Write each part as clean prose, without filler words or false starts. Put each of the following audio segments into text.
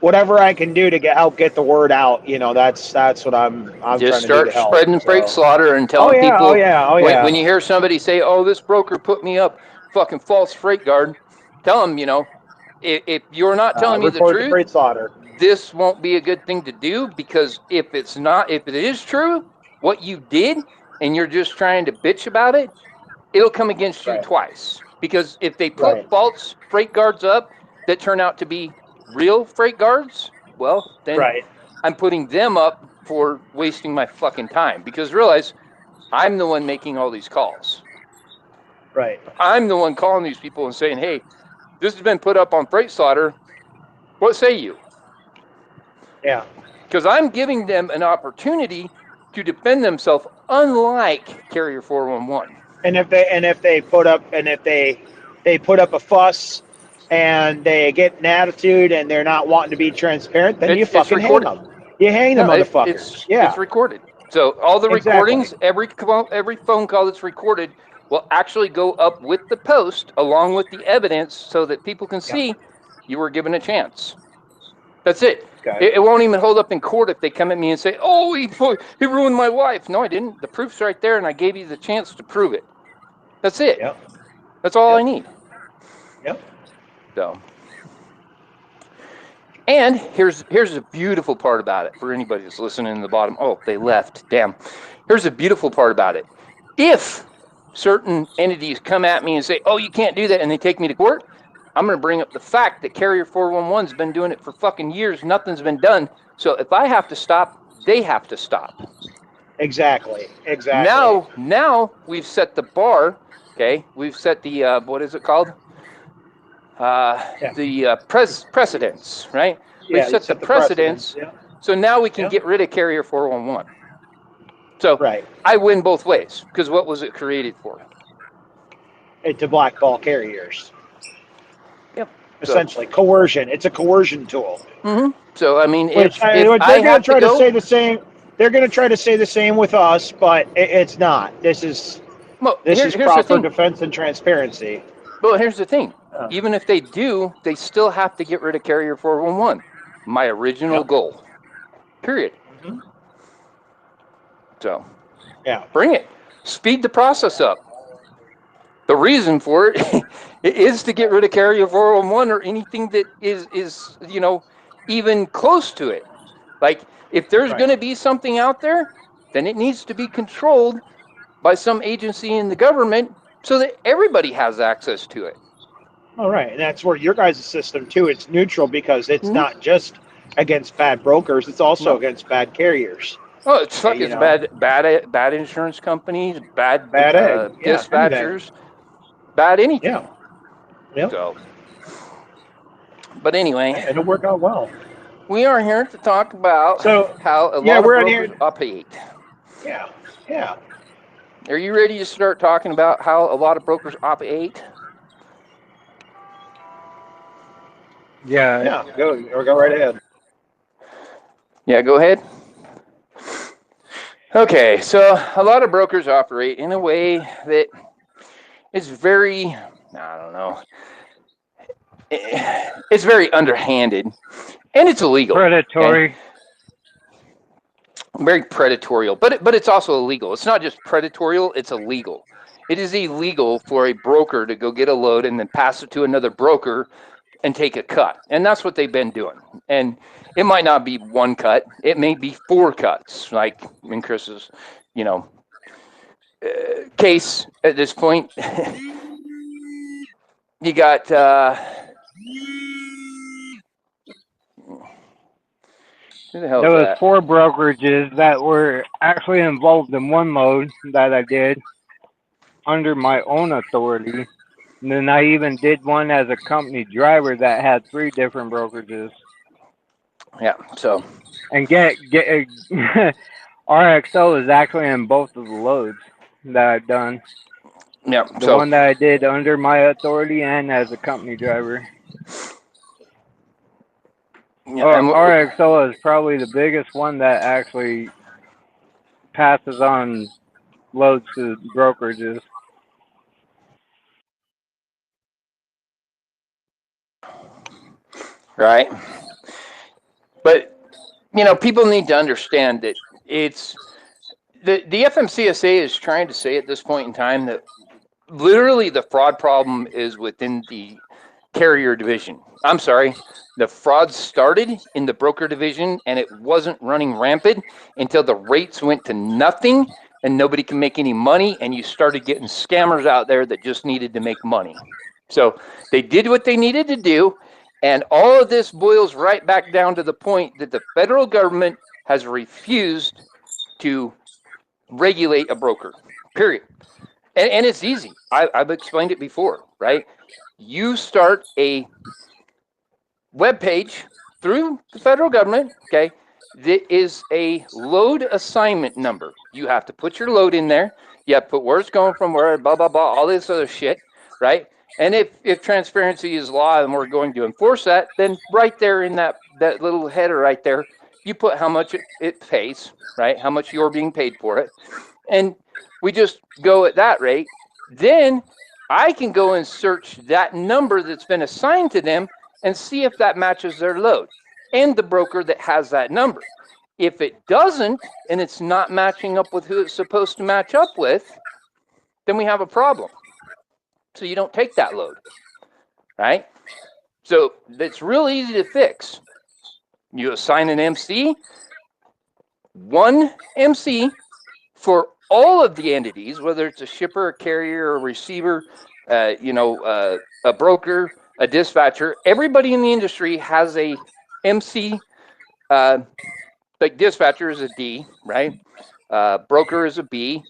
whatever I can do to help get the word out. That's what I'm Just trying to do to start help. spreading freight slaughter and Oh telling yeah, people. oh yeah, oh yeah. When you hear somebody say, "Oh, this broker put me up, fucking false freight guard," tell them, if you're not telling me the report the truth, freight slaughter. this won't be a good thing to do, because if it is true, what you did, and you're just trying to bitch about it, it'll come against you Right. twice. Because if they put Right. false freight guards up that turn out to be real freight guards, well, then Right. I'm putting them up for wasting my fucking time. Because realize, I'm the one making all these calls. Right. I'm the one calling these people and saying, "Hey, this has been put up on Freight Slaughter. What say you?" Yeah. Because I'm giving them an opportunity to defend themselves, unlike Carrier 411. And if they put up a fuss and they get an attitude and they're not wanting to be transparent, then you It's fucking hang recorded. them. You hang the No, motherfuckers. it's Yeah. recorded. So all the Exactly. recordings, every phone call that's recorded will actually go up with the post along with the evidence, so that people can Yeah. see you were given a chance. That's it. Okay. It won't even hold up in court if they come at me and say, "Oh, he ruined my life." No, I didn't. The proof's right there, and I gave you the chance to prove it. That's it. Yep. That's all I Yep. need. Yep. So, and here's a beautiful part about it for anybody that's listening in the bottom. Oh, they left. Damn. Here's a beautiful part about it. If certain entities come at me and say, "Oh, you can't do that," and they take me to court, I'm going to bring up the fact that Carrier 411's been doing it for fucking years. Nothing's been done. So if I have to stop, they have to stop. Exactly. Exactly. Now we've set the bar. Okay, we've set the what is it called? Yeah. The precedence, right? We've Yeah. You set the set the precedence. precedence. Yeah. So now we can Yeah. get rid of Carrier 411. So Right. I win both ways, because what was it created for? To blackball carriers. Yep. Essentially, coercion. It's a coercion tool. So I mean, Which if they're I going to have to try to go, say the same. They're going to try to say the same with us, but it's not. This is well, here's the proper thing. defense and transparency. Well, here's the thing. Uh, Even if they do, they still have to get rid of Carrier 411. My original yep. goal. Period. Mm-hmm. So Yeah. bring it. Speed the process up. The reason for it is to get rid of Carrier 411 or anything that is even close to it. Like, if there's going to be something out there, then it needs to be controlled by some agency in the government so that everybody has access to it. All right, and that's where your guys' system too. It's neutral because it's not just against bad brokers; it's also against bad carriers. Oh, it's bad insurance companies, bad bad egg. Yeah, anything. dispatchers, bad anything. Yeah. Yep. So, but anyway, It'll work out well. we are here to talk about So, how a yeah, lot of we're in brokers here. operate. Yeah. Yeah. Are you ready to start talking about how a lot of brokers operate? Yeah. Yeah. Go right ahead. Yeah, go ahead. Okay, so a lot of brokers operate in a way that is very, I don't know, it's very underhanded, and it's illegal. Predatory. Okay? Very predatorial, but it's also illegal. It's not just predatorial, it's illegal. It is illegal for a broker to go get a load and then pass it to another broker and take a cut. And that's what they've been doing. And it might not be one cut. It may be 4 cuts, like in Chris's, case at this point. You got... who the hell There is was that? 4 brokerages that were actually involved in one load that I did under my own authority. And then I even did one as a company driver that had 3 different brokerages. Yeah, so... And RXO is actually in both of the loads that I've done. Yeah, The one that I did under my authority and as a company driver. Yeah, RXO is probably the biggest one that actually passes on loads to brokerages. right? But people need to understand that it's the FMCSA is trying to say at this point in time that literally the fraud problem is within the carrier division. I'm sorry, the fraud started in the broker division and it wasn't running rampant until the rates went to nothing and nobody can make any money, and you started getting scammers out there that just needed to make money. So they did what they needed to do, and all of this boils right back down to the point that the federal government has refused to regulate a broker, period. And it's easy. I've explained it before, right? You start a web page through the federal government, okay, that is a load assignment number. You have to put your load in there. You have to put where it's going from, where, blah, blah, blah, all this other shit, right? And if transparency is law and we're going to enforce that, then right there in that little header right there, you put how much it pays, right? How much you're being paid for it. And we just go at that rate. Then I can go and search that number that's been assigned to them and see if that matches their load and the broker that has that number. If it doesn't, and it's not matching up with who it's supposed to match up with, then we have a problem. So you don't take that load, right? So it's real easy to fix. You assign an MC, one MC for all of the entities, whether it's a shipper, a carrier, a receiver, a broker, a dispatcher. Everybody in the industry has a MC. Like dispatcher is a D, right? Broker is a B,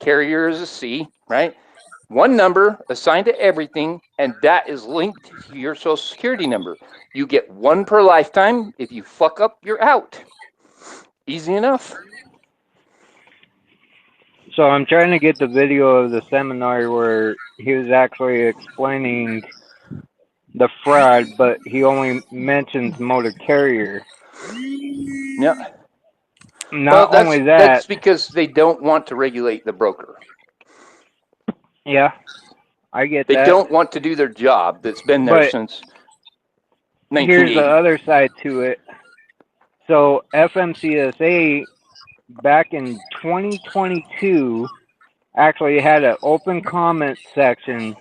carrier is a C, right? One number assigned to everything, and that is linked to your social security number. You get one per lifetime. If you fuck up, you're out. Easy enough. So I'm trying to get the video of the seminar where he was actually explaining the fraud, but he only mentions motor carrier. Yeah. Not only that's that, because they don't want to regulate the broker. yeah, I get They that. don't want to do their job that's been there But since here's the 1980. other side to it. So FMCSA back in 2022 actually had an open comment section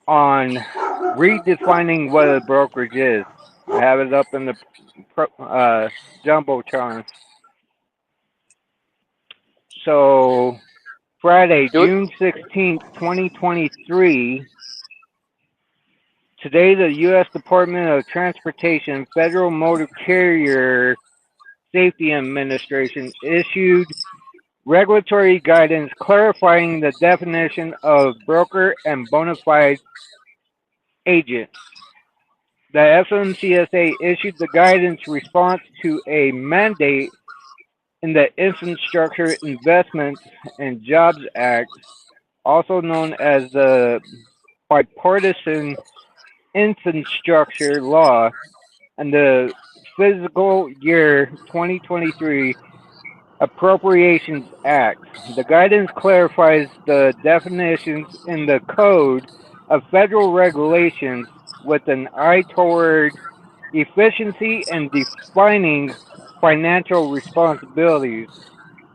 on redefining what a brokerage is. I have it up in the Jumbotron. So Friday, Do it. June 16th, 2023, today the U.S. Department of Transportation Federal Motor Carrier Safety Administration issued regulatory guidance clarifying the definition of broker and bona fide agent. The FMCSA issued the guidance response to a mandate in the Infrastructure Investments and Jobs Act, also known as the Bipartisan Infrastructure Law, and the Fiscal Year 2023 Appropriations Act. The guidance clarifies the definitions in the Code of Federal Regulations with an eye toward efficiency and defining financial responsibilities.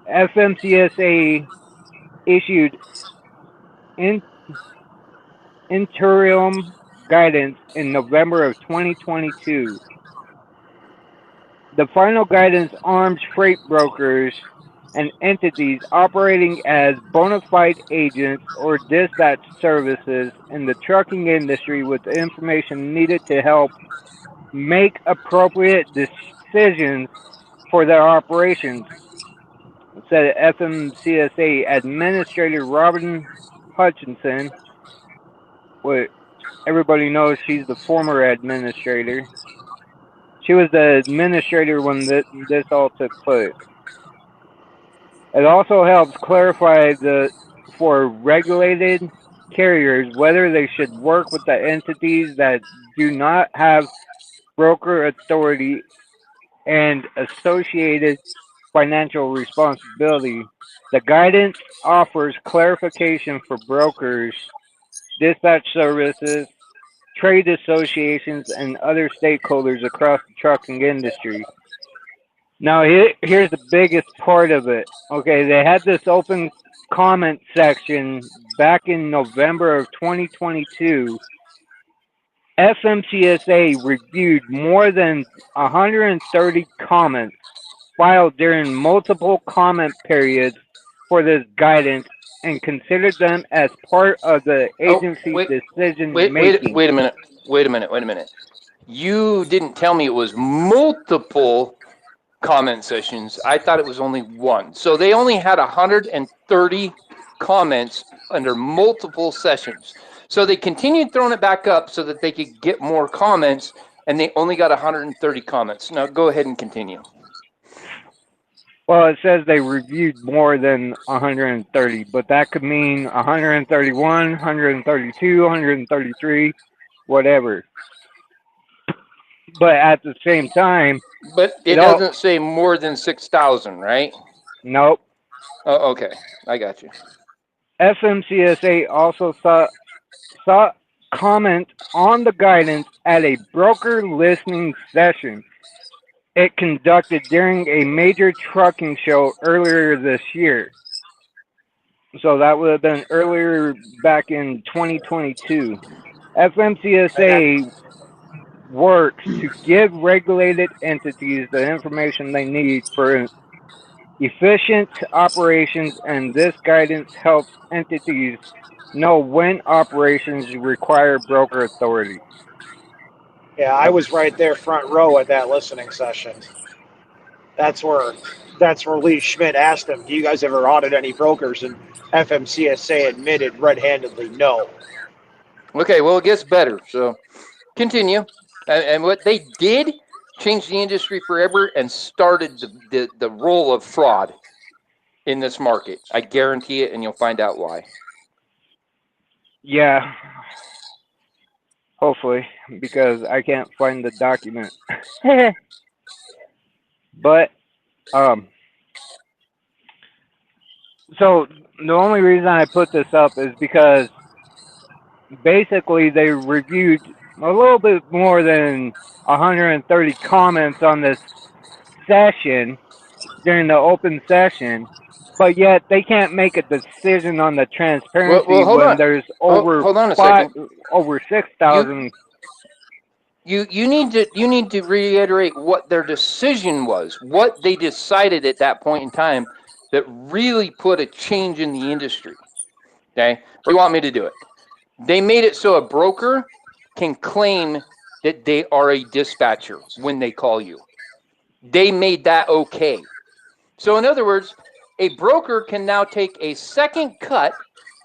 FMCSA issued in, interim guidance in November of 2022. The final guidance arms freight brokers and entities operating as bona fide agents or dispatch services in the trucking industry with the information needed to help make appropriate decisions for their operations, said FMCSA Administrator Robin Hutchinson. What everybody knows, she's the former administrator. She was the administrator when this all took place. It also helps clarify for regulated carriers whether they should work with the entities that do not have broker authority and associated financial responsibility. The guidance offers clarification for brokers, dispatch services, trade associations, and other stakeholders across the trucking industry. Now, here's the biggest part of it. Okay, they had this open comment section back in November of 2022. FMCSA reviewed more than 130 comments filed during multiple comment periods for this guidance and considered them as part of the Oh, agency's wait, decision wait, wait, making. wait a minute. Wait a minute. Wait a minute. You didn't tell me it was multiple comment sessions. I thought it was only one. So they only had 130 comments under multiple sessions. So they continued throwing it back up so that they could get more comments, and they only got 130 comments. Now go ahead and continue. Well, it says they reviewed more than 130, but that could mean 131, 132, 133, whatever. But at the same time, But it doesn't say more than 6,000, right? Nope. Oh, okay. I got you. FMCSA also sought comment on the guidance at a broker listening session it conducted during a major trucking show earlier this year. So that would have been earlier back in 2022. FMCSA works to give regulated entities the information they need for efficient operations, and this guidance helps entities know when operations require broker authority. Yeah, I was right there front row at that listening session. That's where Lee Schmidt asked him, "Do you guys ever audit any brokers?" And FMCSA admitted red-handedly, no. Okay, well, it gets better. So continue. And what they did change the industry forever and started the role of fraud in this market. I guarantee it, and you'll find out why. Yeah, hopefully, because I can't find the document. But so the only reason I put this up is because basically they reviewed a little bit more than 130 comments on this session during the open session, but yet they can't make a decision on the transparency Well, hold when on. there's Hold on a second. over You 6,000. you need to reiterate what their decision was, what they decided at that point in time that really put a change in the industry. Okay, or you want me to do it? They made it so a broker can claim that they are a dispatcher when they call you. They made that okay. So in other words, a broker can now take a second cut,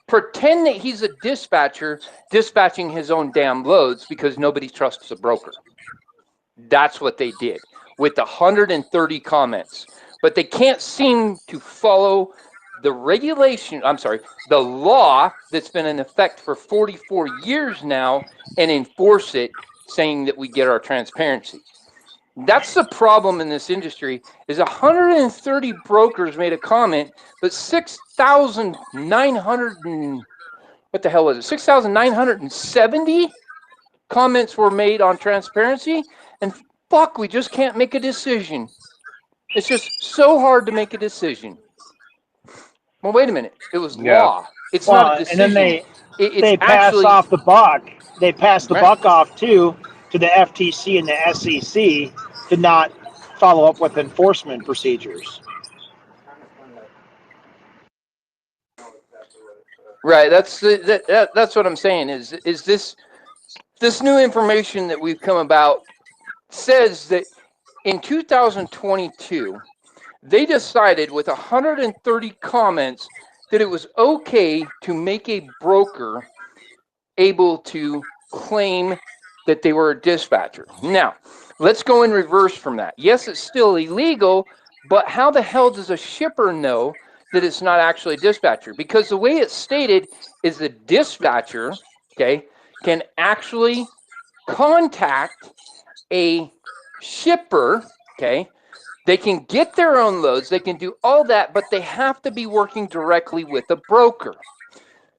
pretend that he's a dispatcher dispatching his own damn loads because nobody trusts a broker. That's what they did with 130 comments. But they can't seem to follow the the law that's been in effect for 44 years now and enforce it, saying that we get our transparency. That's the problem in this industry is 130 brokers made a comment, but 6,900 what the hell was it? 6,970 comments were made on transparency, and fuck, we just can't make a decision. It's just so hard to make a decision. Well, wait a minute. It was law. It's not a decision. And then it's they pass actually off the buck. They pass the right. buck off to the FTC and the SEC to not follow up with enforcement procedures. Right. That's what I'm saying. Is this new information that we've come about says that in 2022 they decided with 130 comments that it was okay to make a broker able to claim that they were a dispatcher. Now, let's go in reverse from that. Yes, it's still illegal, but how the hell does a shipper know that it's not actually a dispatcher? Because the way it's stated is the dispatcher, okay, can actually contact a shipper, okay? They can get their own loads, they can do all that, but they have to be working directly with a broker.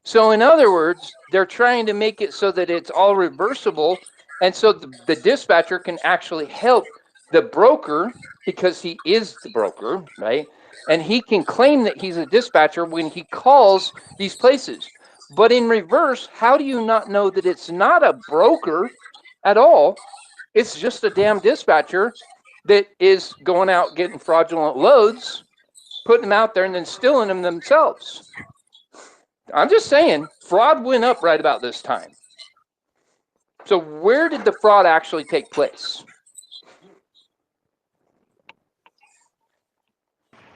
So in other words, they're trying to make it so that it's all reversible, and so the dispatcher can actually help the broker because he is the broker, right? And he can claim that he's a dispatcher when he calls these places. But in reverse, how do you not know that it's not a broker at all? It's just a damn dispatcher that is going out getting fraudulent loads, putting them out there, and then stealing them themselves. I'm just saying, fraud went up right about this time. So where did the fraud actually take place?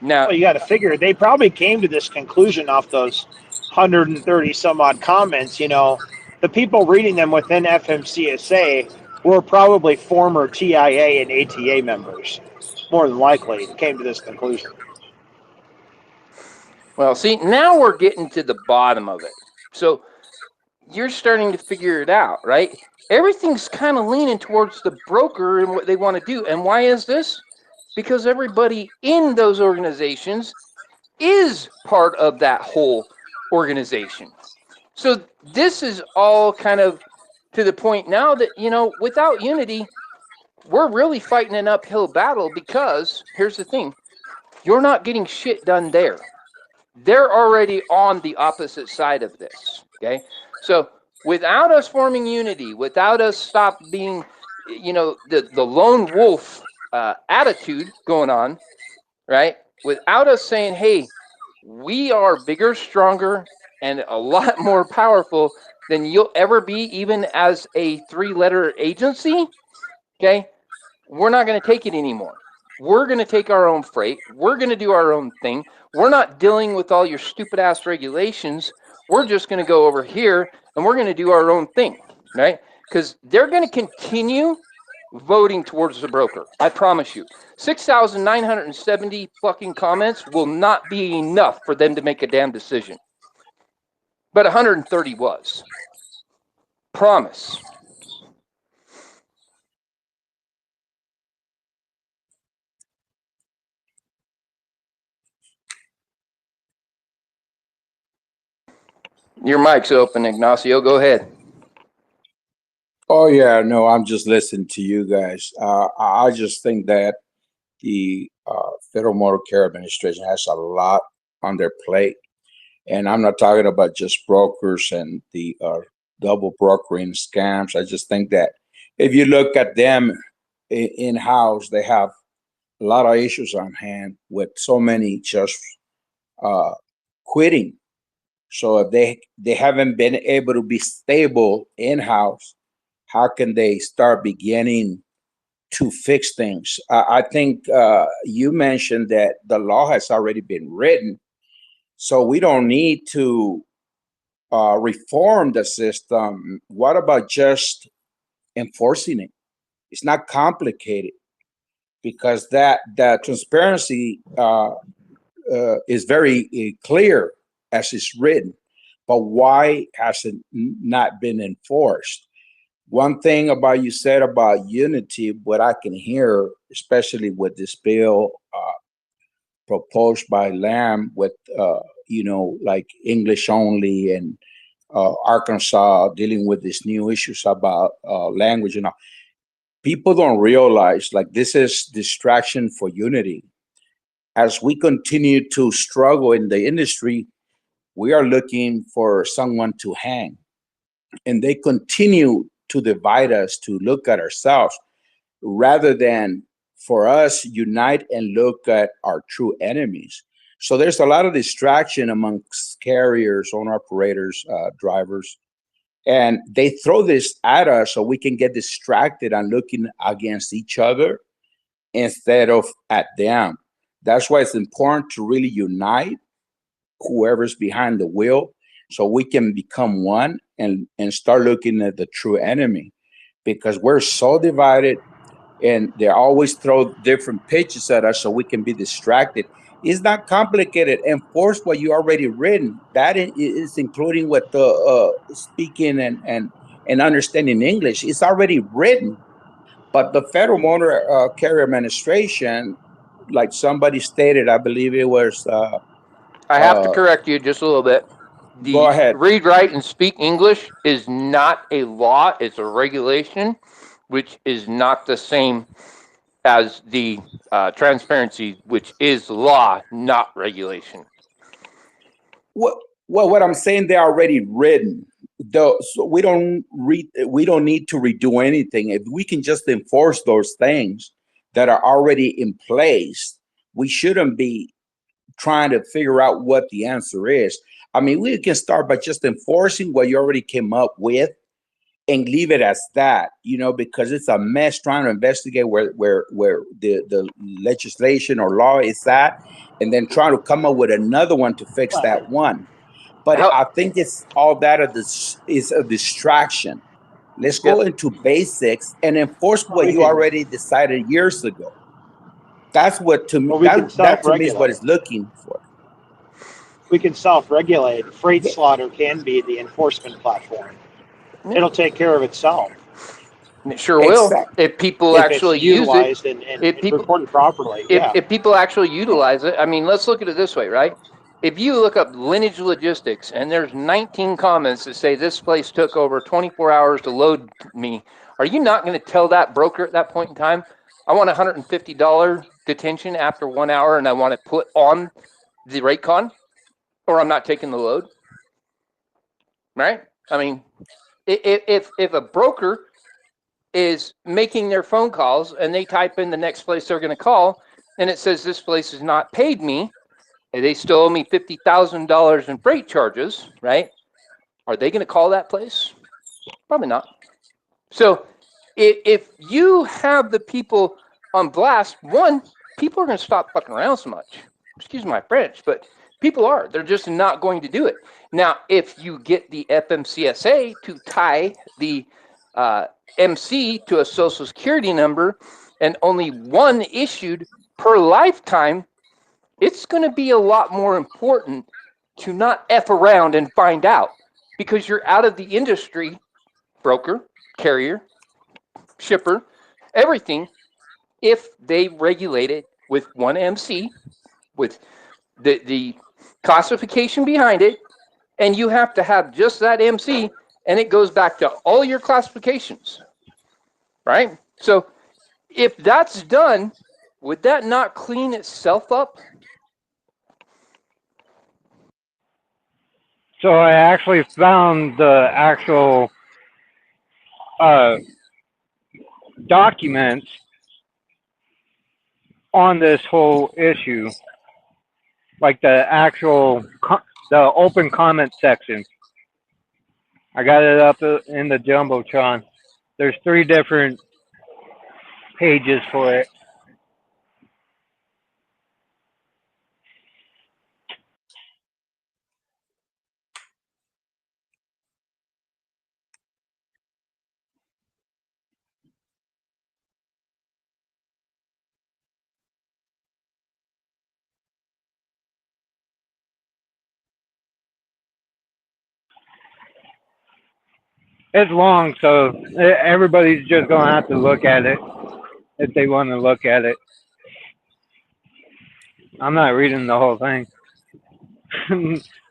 Now, Well, you got to figure they probably came to this conclusion off those 130 some odd comments. You know, the people reading them within FMCSA were probably former TIA and ATA members, more than likely, came to this conclusion. well, see, now we're getting to the bottom of it. So you're starting to figure it out, right? Everything's kind of leaning towards the broker and what they want to do. And why is this? Because everybody in those organizations is part of that whole organization. So this is all kind of to the point now that, you know, without unity, we're really fighting an uphill battle because here's the thing, you're not getting shit done there. They're already on the opposite side of this. Okay. So without us forming unity, without us stop being, you know, the lone wolf attitude going on, right? Without us saying, hey, we are bigger, stronger, and a lot more powerful than you'll ever be, even as a 3-letter agency, okay? We're not going to take it anymore. We're going to take our own freight. We're going to do our own thing. We're not dealing with all your stupid ass regulations. We're just going to go over here and we're going to do our own thing, right? Because they're going to continue voting towards the broker. I promise you. 6,970 fucking comments will not be enough for them to make a damn decision. But 130 was. Promise. Your mic's open, Ignacio. Go ahead. Oh yeah, no, I'm just listening to you guys. I just think that the Federal Motor Carrier Administration has a lot on their plate, and I'm not talking about just brokers and the double brokering scams. I just think that if you look at them in house, they have a lot of issues on hand with so many just uh, quitting. So if they haven't been able to be stable in house, how can they start beginning to fix things? I think you mentioned that the law has already been written, so we don't need to reform the system. What about just enforcing it? It's not complicated because that transparency is very clear as it's written. But why has it not been enforced? One thing about you said about unity, what I can hear, especially with this bill proposed by Lamb with, like English only and Arkansas dealing with these new issues about language and all. People don't realize like this is distraction for unity. As we continue to struggle in the industry, we are looking for someone to hang, and they continue to divide us to look at ourselves rather than for us unite and look at our true enemies. So there's a lot of distraction amongst carriers, owner operators, drivers, and they throw this at us so we can get distracted and looking against each other instead of at them. That's why it's important to really unite whoever's behind the wheel so we can become one and start looking at the true enemy, because we're so divided and they always throw different pitches at us so we can be distracted. It's not complicated. Enforce what you already written. That is including what the speaking and understanding English. It's already written. But the Federal Motor Carrier Administration, like somebody stated, I believe it was I have to correct you just a little bit. Go the ahead. read, write, and speak English is not a law. It's a regulation, which is not the same as the transparency, which is law, not regulation. What what I'm saying, they're already written. Though, so we don't need to redo anything. If we can just enforce those things that are already in place, we shouldn't be trying to figure out what the answer is. I mean, we can start by just enforcing what you already came up with and leave it as that, because it's a mess trying to investigate where the legislation or law is at, and then trying to come up with another one to fix that one. But How, I think it's all that is a distraction. Let's go yep. into basics and enforce Well, what you already decided years ago. That's what to me we can that to me is what self-regulate. it's looking for. We can self-regulate. Freight Yeah, slaughter can be the enforcement platform. It'll take care of itself It sure will exactly. if people if it's actually use it. utilized and If people reported properly. if, Yeah. if people actually utilize it, I mean, let's look at it this way, right? If you look up lineage logistics and there's 19 comments that say this place took over 24 hours to load me, are you not going to tell that broker at that point in time, I want $150 detention after 1 hour and I want to put on the rate con, or I'm not taking the load, right? I mean, if a broker is making their phone calls and they type in the next place they're going to call and it says this place has not paid me, and they still owe me $50,000 in freight charges, right? Are they going to call that place? Probably not. So if you have the people on blast, one, people are going to stop fucking around so much. Excuse my French, but people are. They're just not going to do it. Now, if you get the FMCSA to tie the MC to a social security number and only one issued per lifetime, it's going to be a lot more important to not F around and find out because you're out of the industry, broker, carrier, shipper, everything, if they regulate it with one MC, with the classification behind it, and you have to have just that MC, and it goes back to all your classifications, right? So if that's done, would that not clean itself up? So I actually found the actual uh, documents on this whole issue, like the open comment section. I got it up in the jumbotron. There's 3 different pages for it. It's long, so everybody's just gonna have to look at it if they want to look at it. I'm not reading the whole thing.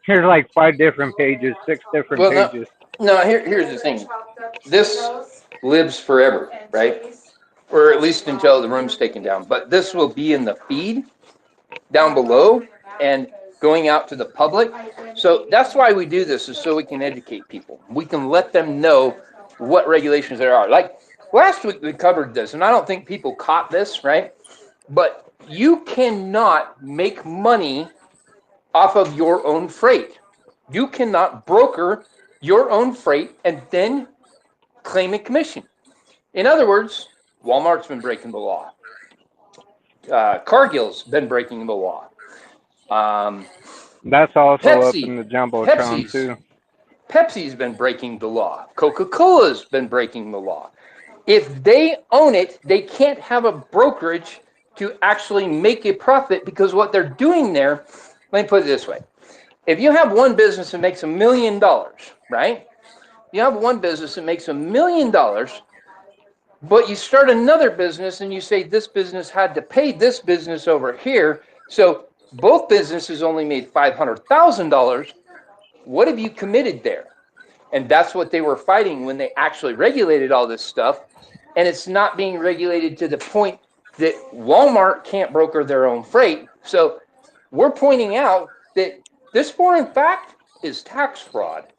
Here's like 5 different pages, 6 different Well, pages. here's the thing. This lives forever, right? Or at least until the room's taken down. But this will be in the feed down below and going out to the public. So that's why we do this, is so we can educate people. We can let them know what regulations there are. Like last week we covered this, and I don't think people caught this, right? But you cannot make money off of your own freight. You cannot broker your own freight and then claim a commission. In other words, Walmart's been breaking the law. Cargill's been breaking the law. That's also up Pepsi, in the jumbotron Pepsi's too. Pepsi's been breaking the law. Coca-Cola's been breaking the law. If they own it, they can't have a brokerage to actually make a profit because what they're doing there, let me put it this way. If you have one business that makes $1 million, right? You have one business that makes $1 million, but you start another business and you say this business had to pay this business over here. So both businesses only made $500,000. What have you committed there? And that's what they were fighting when they actually regulated all this stuff. And it's not being regulated to the point that Walmart can't broker their own freight. So we're pointing out that this foreign fact is tax fraud.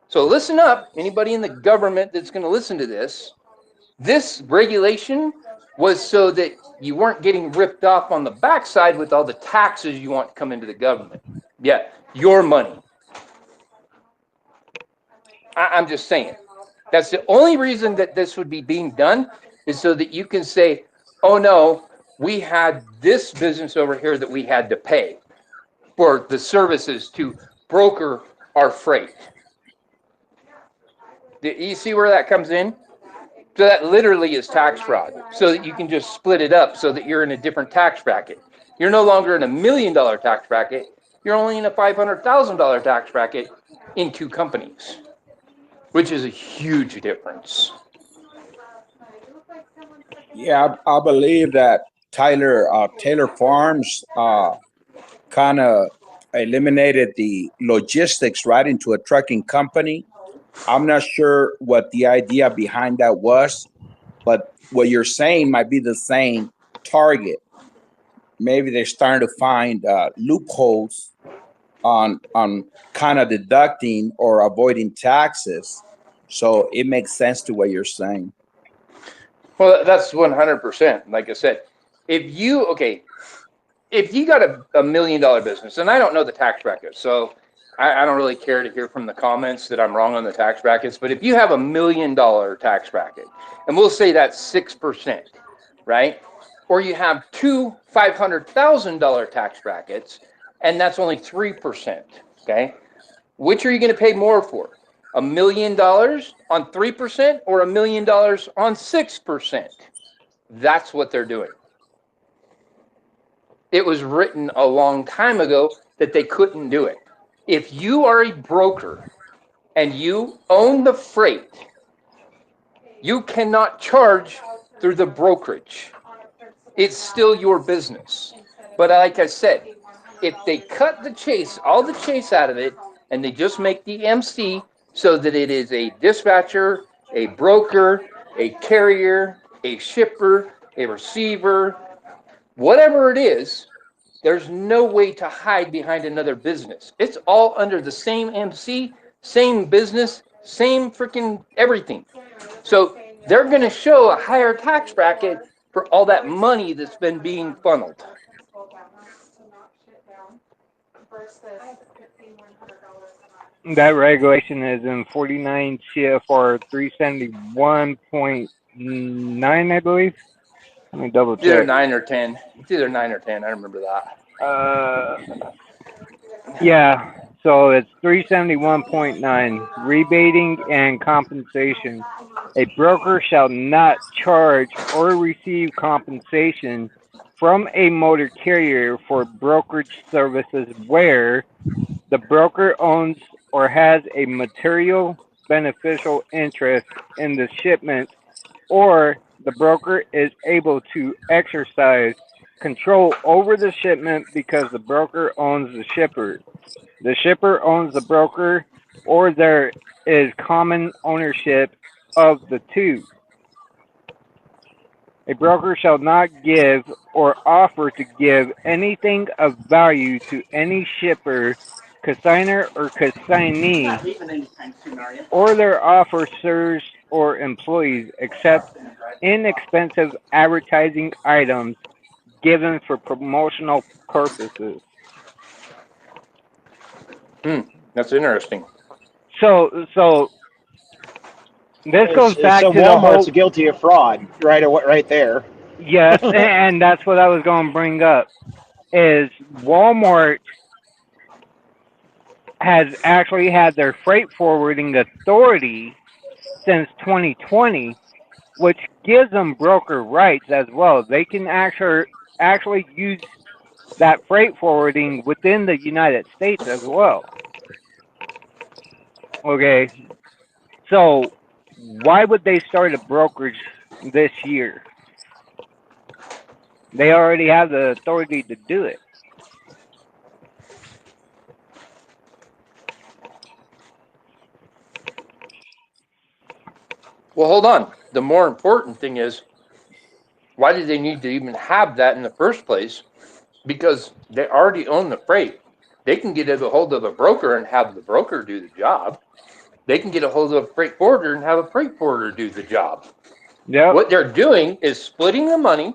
So listen up, anybody in the government that's going to listen to this. This regulation was so that you weren't getting ripped off on the backside with all the taxes you want to come into the government. Yeah, your money. I'm just saying. That's the only reason that this would be being done, is so that you can say, oh no, we had this business over here that we had to pay for the services to broker our freight. Do you see where that comes in? So that literally is tax fraud, so that you can just split it up so that you're in a different tax bracket. You're no longer in $1 million tax bracket. You're only in a $500,000 tax bracket in two companies, which is a huge difference. Yeah, I believe that Taylor Farms kind of eliminated the logistics right into a trucking company. I'm not sure what the idea behind that was, but what you're saying might be the same target. Maybe they're starting to find loopholes on kind of deducting or avoiding taxes. So it makes sense to what you're saying. Well, that's 100%. Like I said, if you got a $1 million business, and I don't know the tax brackets, so I don't really care to hear from the comments that I'm wrong on the tax brackets. But if you have $1 million tax bracket, and we'll say that's 6%, right? Or you have two $500,000 tax brackets, and that's only 3%. Okay, which are you going to pay more for? $1 million on 3% or $1 million on 6%? That's what they're doing. It was written a long time ago that they couldn't do it. If you are a broker and you own the freight, you cannot charge through the brokerage. It's still your business. But like I said, if they cut the chase, all the chase out of it, and they just make the MC so that it is a dispatcher, a broker, a carrier, a shipper, a receiver, whatever it is, there's no way to hide behind another business. It's all under the same MC, same business, same freaking everything. So they're going to show a higher tax bracket for all that money that's been being funneled. That regulation is in 49 CFR 371.9, I believe. Let me double It's either check. 9 or 10. It's either 9 or 10. I remember that. Yeah. So it's 371.9, rebating and compensation. A broker shall not charge or receive compensation from a motor carrier for brokerage services where the broker owns or has a material beneficial interest in the shipment, or the broker is able to exercise control over the shipment because the broker owns the shipper. The shipper owns the broker, or there is common ownership of the two. A broker shall not give or offer to give anything of value to any shipper, consignor, or consignee, or their officers or employees, except inexpensive advertising items given for promotional purposes. That's interesting. So this goes back So to the Walmart's whole, guilty of fraud, right there. yes, and that's what I was going to bring up, is Walmart has actually had their freight forwarding authority since 2020, which gives them broker rights as well. They can actually use that freight forwarding within the United States as well. Okay, so why would they start a brokerage this year? They already have the authority to do it. Well, hold on. The more important thing is, why do they need to even have that in the first place? Because they already own the freight. They can get a hold of a broker and have the broker do the job. They can get a hold of a freight forwarder and have a freight forwarder do the job. Yep. What they're doing is splitting the money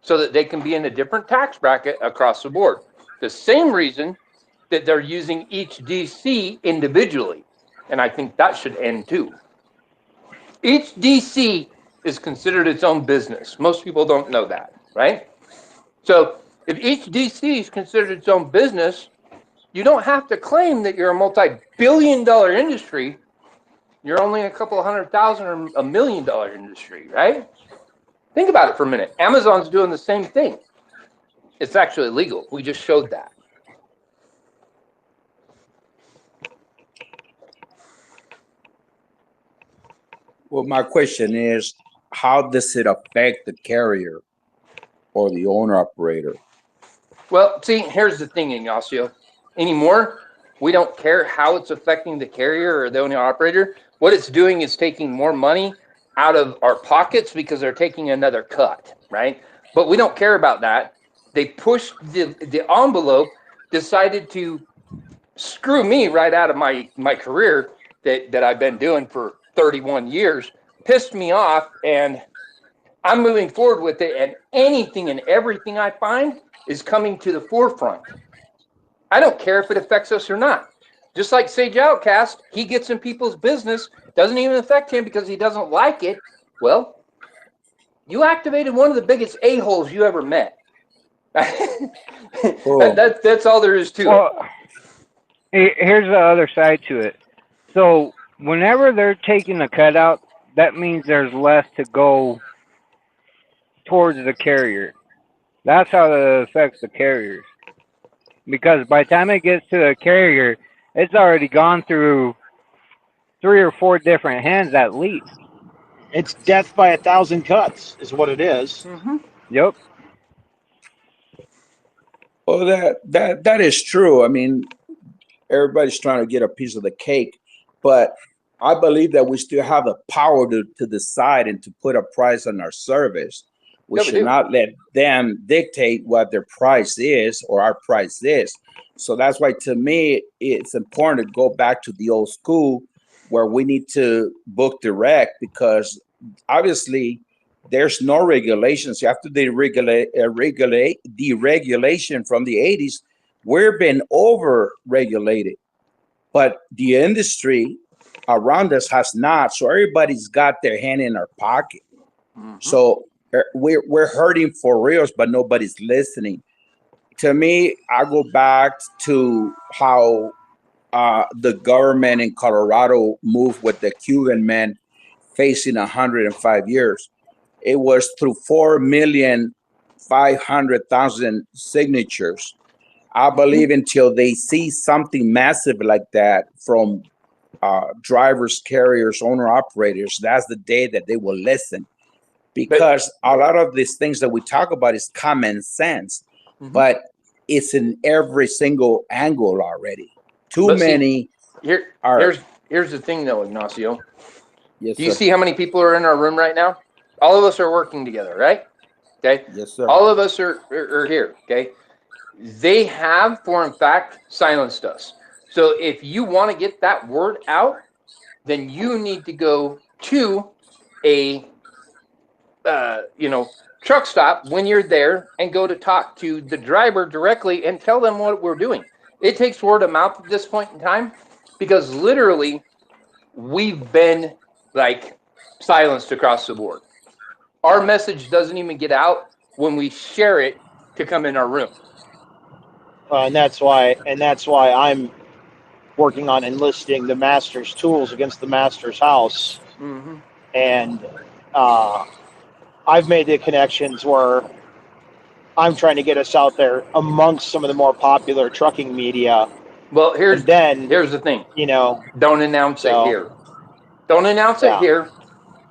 so that they can be in a different tax bracket across the board. The same reason that they're using each DC individually. And I think that should end too. Each DC is considered its own business. Most people don't know that, right? So if each DC is considered its own business, you don't have to claim that you're a multi-billion-dollar industry. You're only a couple of 100,000 or $1 million industry, right? Think about it for a minute. Amazon's doing the same thing. It's actually legal. We just showed that. Well, my question is, how does it affect the carrier or the owner operator? Well, see, here's the thing, Ignacio. Anymore, we don't care how it's affecting the carrier or the owner operator. What it's doing is taking more money out of our pockets because they're taking another cut, right? But we don't care about that. They pushed the envelope, decided to screw me right out of my career that I've been doing for 31 years, pissed me off, and I'm moving forward with it, and anything and everything I find is coming to the forefront. I don't care if it affects us or not. Just like Sage Outcast, he gets in people's business, doesn't even affect him because he doesn't like it. Well, you activated one of the biggest a-holes you ever met. Oh, That's all there is to it. Well, here's the other side to it. So whenever they're taking a cutout, that means there's less to go towards the carrier. That's how it affects the carriers. Because by the time it gets to the carrier, it's already gone through 3 or 4 different hands at least. It's death by 1,000 cuts, is what it is. Mm-hmm. Yep. well, that is true. I mean, everybody's trying to get a piece of the cake, but I believe that we still have the power to decide and to put a price on our service. We Yeah, we should do. not let them dictate what their price is or our price is. So that's why, to me, it's important to go back to the old school where we need to book direct, because obviously there's no regulations. After the deregulation from the 80s, we're been over regulated, but the industry around us has not. So everybody's got their hand in our pocket. Mm-hmm. So we're hurting for reals, but nobody's listening. To me, I go back to how the government in Colorado moved with the Cuban men facing 105 years. It was through 4,500,000 signatures. I believe until they see something massive like that from drivers, carriers, owner operators, that's the day that they will listen. Because a lot of these things that we talk about is common sense, but it's in every single angle already. Too But see, many are. here's the thing though, Ignacio. Yes, Do you sir. see how many people are in our room right now? All of us are working together, right? Okay. Yes, sir. All of us are here. Okay. They have, for in fact, silenced us. So if you want to get that word out, then you need to go to a truck stop when you're there and go to talk to the driver directly and tell them what we're doing. It takes word of mouth at this point in time because literally we've been like silenced across the board. Our message doesn't even get out when we share it to come in our room. And that's why I'm working on enlisting the master's tools against the master's house. Mm-hmm. And I've made the connections where I'm trying to get us out there amongst some of the more popular trucking media. Well, here's the thing. Don't announce it here. Don't announce it here.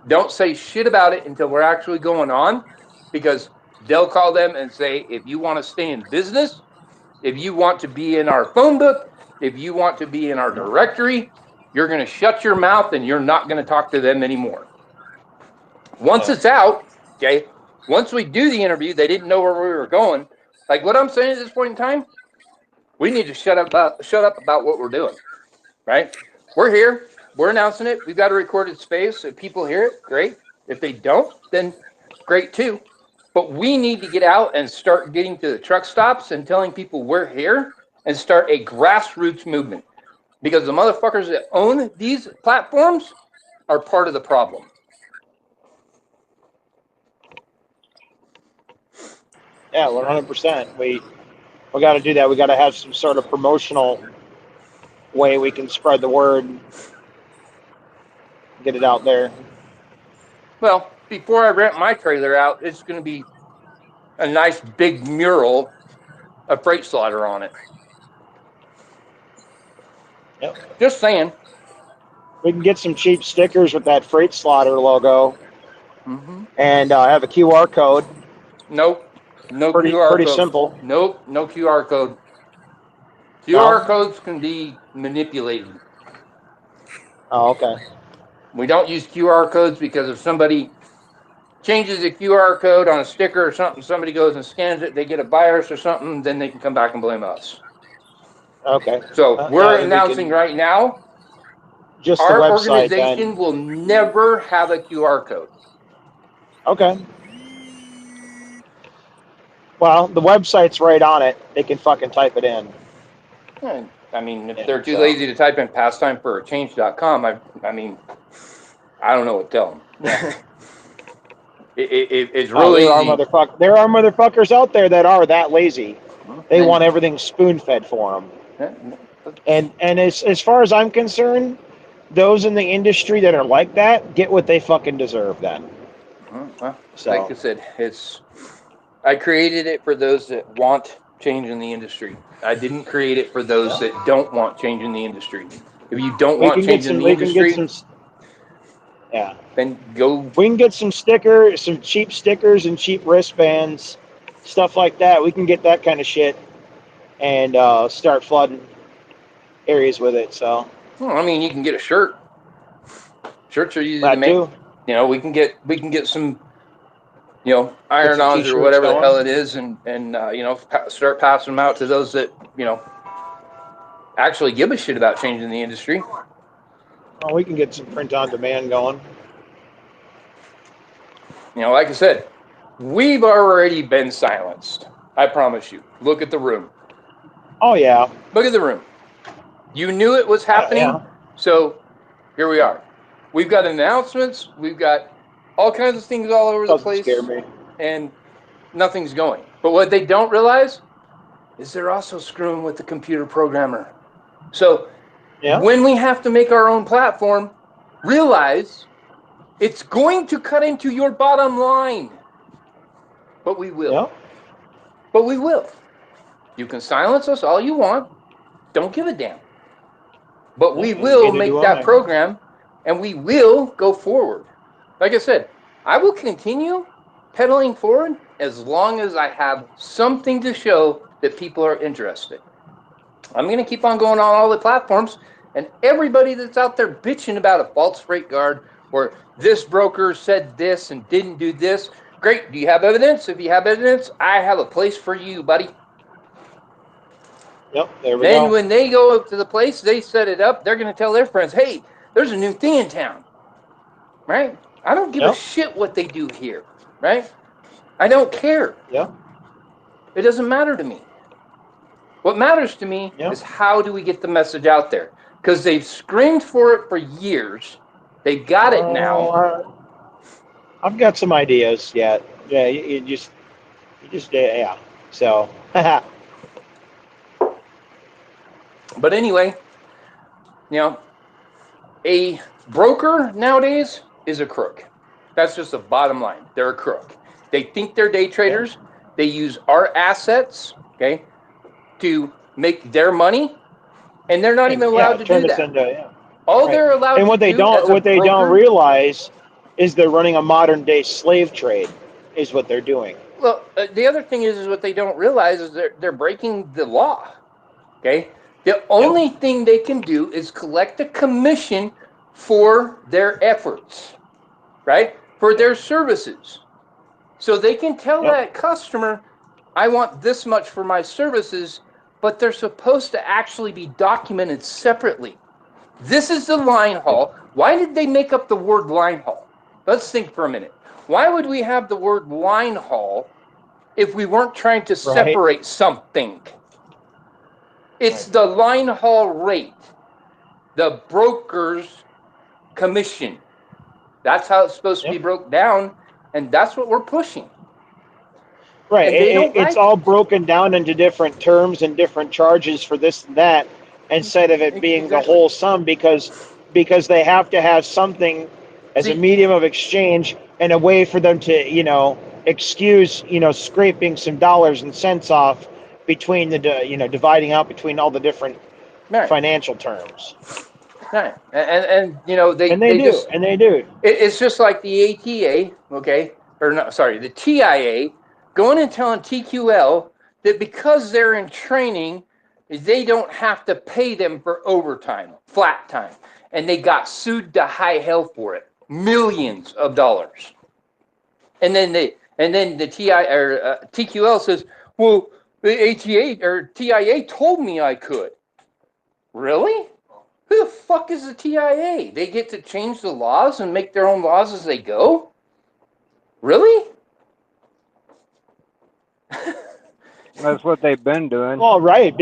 Don't say shit about it until we're actually going on, because they'll call them and say, if you want to stay in business, if you want to be in our phone book, if you want to be in our directory, you're going to shut your mouth and you're not going to talk to them anymore. Once it's out, okay, once we do the interview, they didn't know where we were going. Like what I'm saying at this point in time, we need to shut up about what we're doing, right? We're here. We're announcing it. We've got a recorded space. If people hear it, great. If they don't, then great too. But we need to get out and start getting to the truck stops and telling people we're here and start a grassroots movement. Because the motherfuckers that own these platforms are part of the problem. Yeah, 100%. We got to do that. We got to have some sort of promotional way we can spread the word, get it out there. Well, before I rent my trailer out, it's going to be a nice big mural, a freight slaughter on it. Yep. Just saying. We can get some cheap stickers with that freight slaughter logo, and have a QR code. Nope. No Pretty QR code. simple. Nope. No QR code. QR codes can be manipulated. Oh, okay. We don't use QR codes because if somebody changes a QR code on a sticker or something, somebody goes and scans it, they get a virus or something, then they can come back and blame us. Okay. So we're announcing right now, just our the website organization then. will never have a QR code. Okay. Well, the website's right on it. They can fucking type it in. I mean, if they're too lazy to type in pastimeforachange.com, I mean, I don't know what to tell them. Yeah. It's real easy. There are motherfuckers out there that are that lazy. They want everything spoon-fed for them. And as far as I'm concerned, those in the industry that are like that get what they fucking deserve then. Well, like I said, I created it for those that want change in the industry. I didn't create it for those that don't want change in the industry. If you don't want change in the industry, then go. We can get some stickers, some cheap stickers and cheap wristbands, stuff like that. We can get that kind of shit and start flooding areas with it. So, well, I mean, you can get a shirt. Shirts are easy to make. Too. You know, we can get some, you know, iron-ons or whatever the hell it is, and you know, start passing them out to those that, you know, actually give a shit about changing the industry. Well, we can get some print on demand going. You know, like I said, we've already been silenced. I promise you. Look at the room. Oh, yeah. Look at the room. You knew it was happening, so here we are. We've got announcements. We've got all kinds of things all over the place. Doesn't scare me. And nothing's going. But what they don't realize is they're also screwing with the computer programmer. So when we have to make our own platform, realize it's going to cut into your bottom line. But we will. Yep. But we will. You can silence us all you want. Don't give a damn. But we will make that program, and we will go forward. Like I said, I will continue pedaling forward as long as I have something to show that people are interested. I'm going to keep on going on all the platforms, and everybody that's out there bitching about a false freight guard or this broker said this and didn't do this, great. Do you have evidence? If you have evidence, I have a place for you, buddy. Yep, there we go. Then when they go up to the place, they set it up, they're going to tell their friends, hey, there's a new thing in town, right? I don't give a shit what they do here, right? I don't care. Yeah. It doesn't matter to me. What matters to me is how do we get the message out there? Because they've screamed for it for years. They've got it now. I've got some ideas yet. Yeah, you just yeah. So. But anyway, you know, a broker nowadays is a crook. That's just the bottom line. They're a crook. They think they're day traders. They use our assets, okay, to make their money, and they're not even allowed to do that. All they're allowed and what to they do don't as a what they broker, don't realize is they're running a modern day slave trade. Is what they're doing. Well, the other thing is what they don't realize is they're breaking the law. Okay, the only thing they can do is collect a commission for their efforts, right? for their services. So they can tell Yep. that customer, I want this much for my services, but they're supposed to actually be documented separately. This is the line haul. Why did they make up the word line haul? Let's think for a minute. Why would we have the word line haul if we weren't trying to separate something? It's the line haul rate, the broker's commission. That's how it's supposed to be broke down, and that's what we're pushing. Right. And they don't It's like all it. broken down into different terms and different charges for this and that, instead of it being the Exactly. whole sum, because they have to have something as a See, medium of exchange and a way for them to, excuse, scraping some dollars and cents off between dividing out between all the different right, financial terms. right. And And they just, they do. it's just like the ATA, okay, or no, sorry, the TIA going and telling TQL that because they're in training, they don't have to pay them for overtime, flat time, and they got sued to high hell for it, millions of dollars. And then the TQL says, well, the ATA or TIA told me I could. Really? Who the fuck is the TIA? They get to change the laws and make their own laws as they go? Really? That's what they've been doing. Right,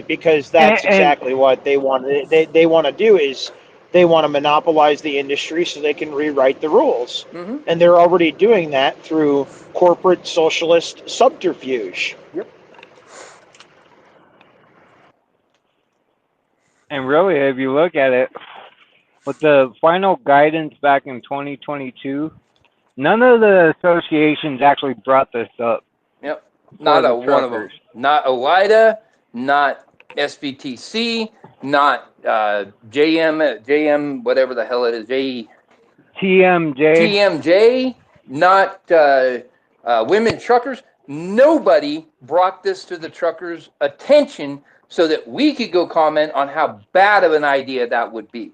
because that's And exactly what they want. They want to do is they want to monopolize the industry so they can rewrite the rules, Mm-hmm. and they're already doing that through corporate socialist subterfuge. Yep. and really, if you look at it, with the final guidance back in 2022, none of the associations actually brought this up Yep. for Not the a one of them. truckers. Not OIDA, not SBTC, not JM, whatever the hell it is, TMJ. TMJ, not women truckers. Nobody brought this to the truckers' attention so that we could go comment on how bad of an idea that would be.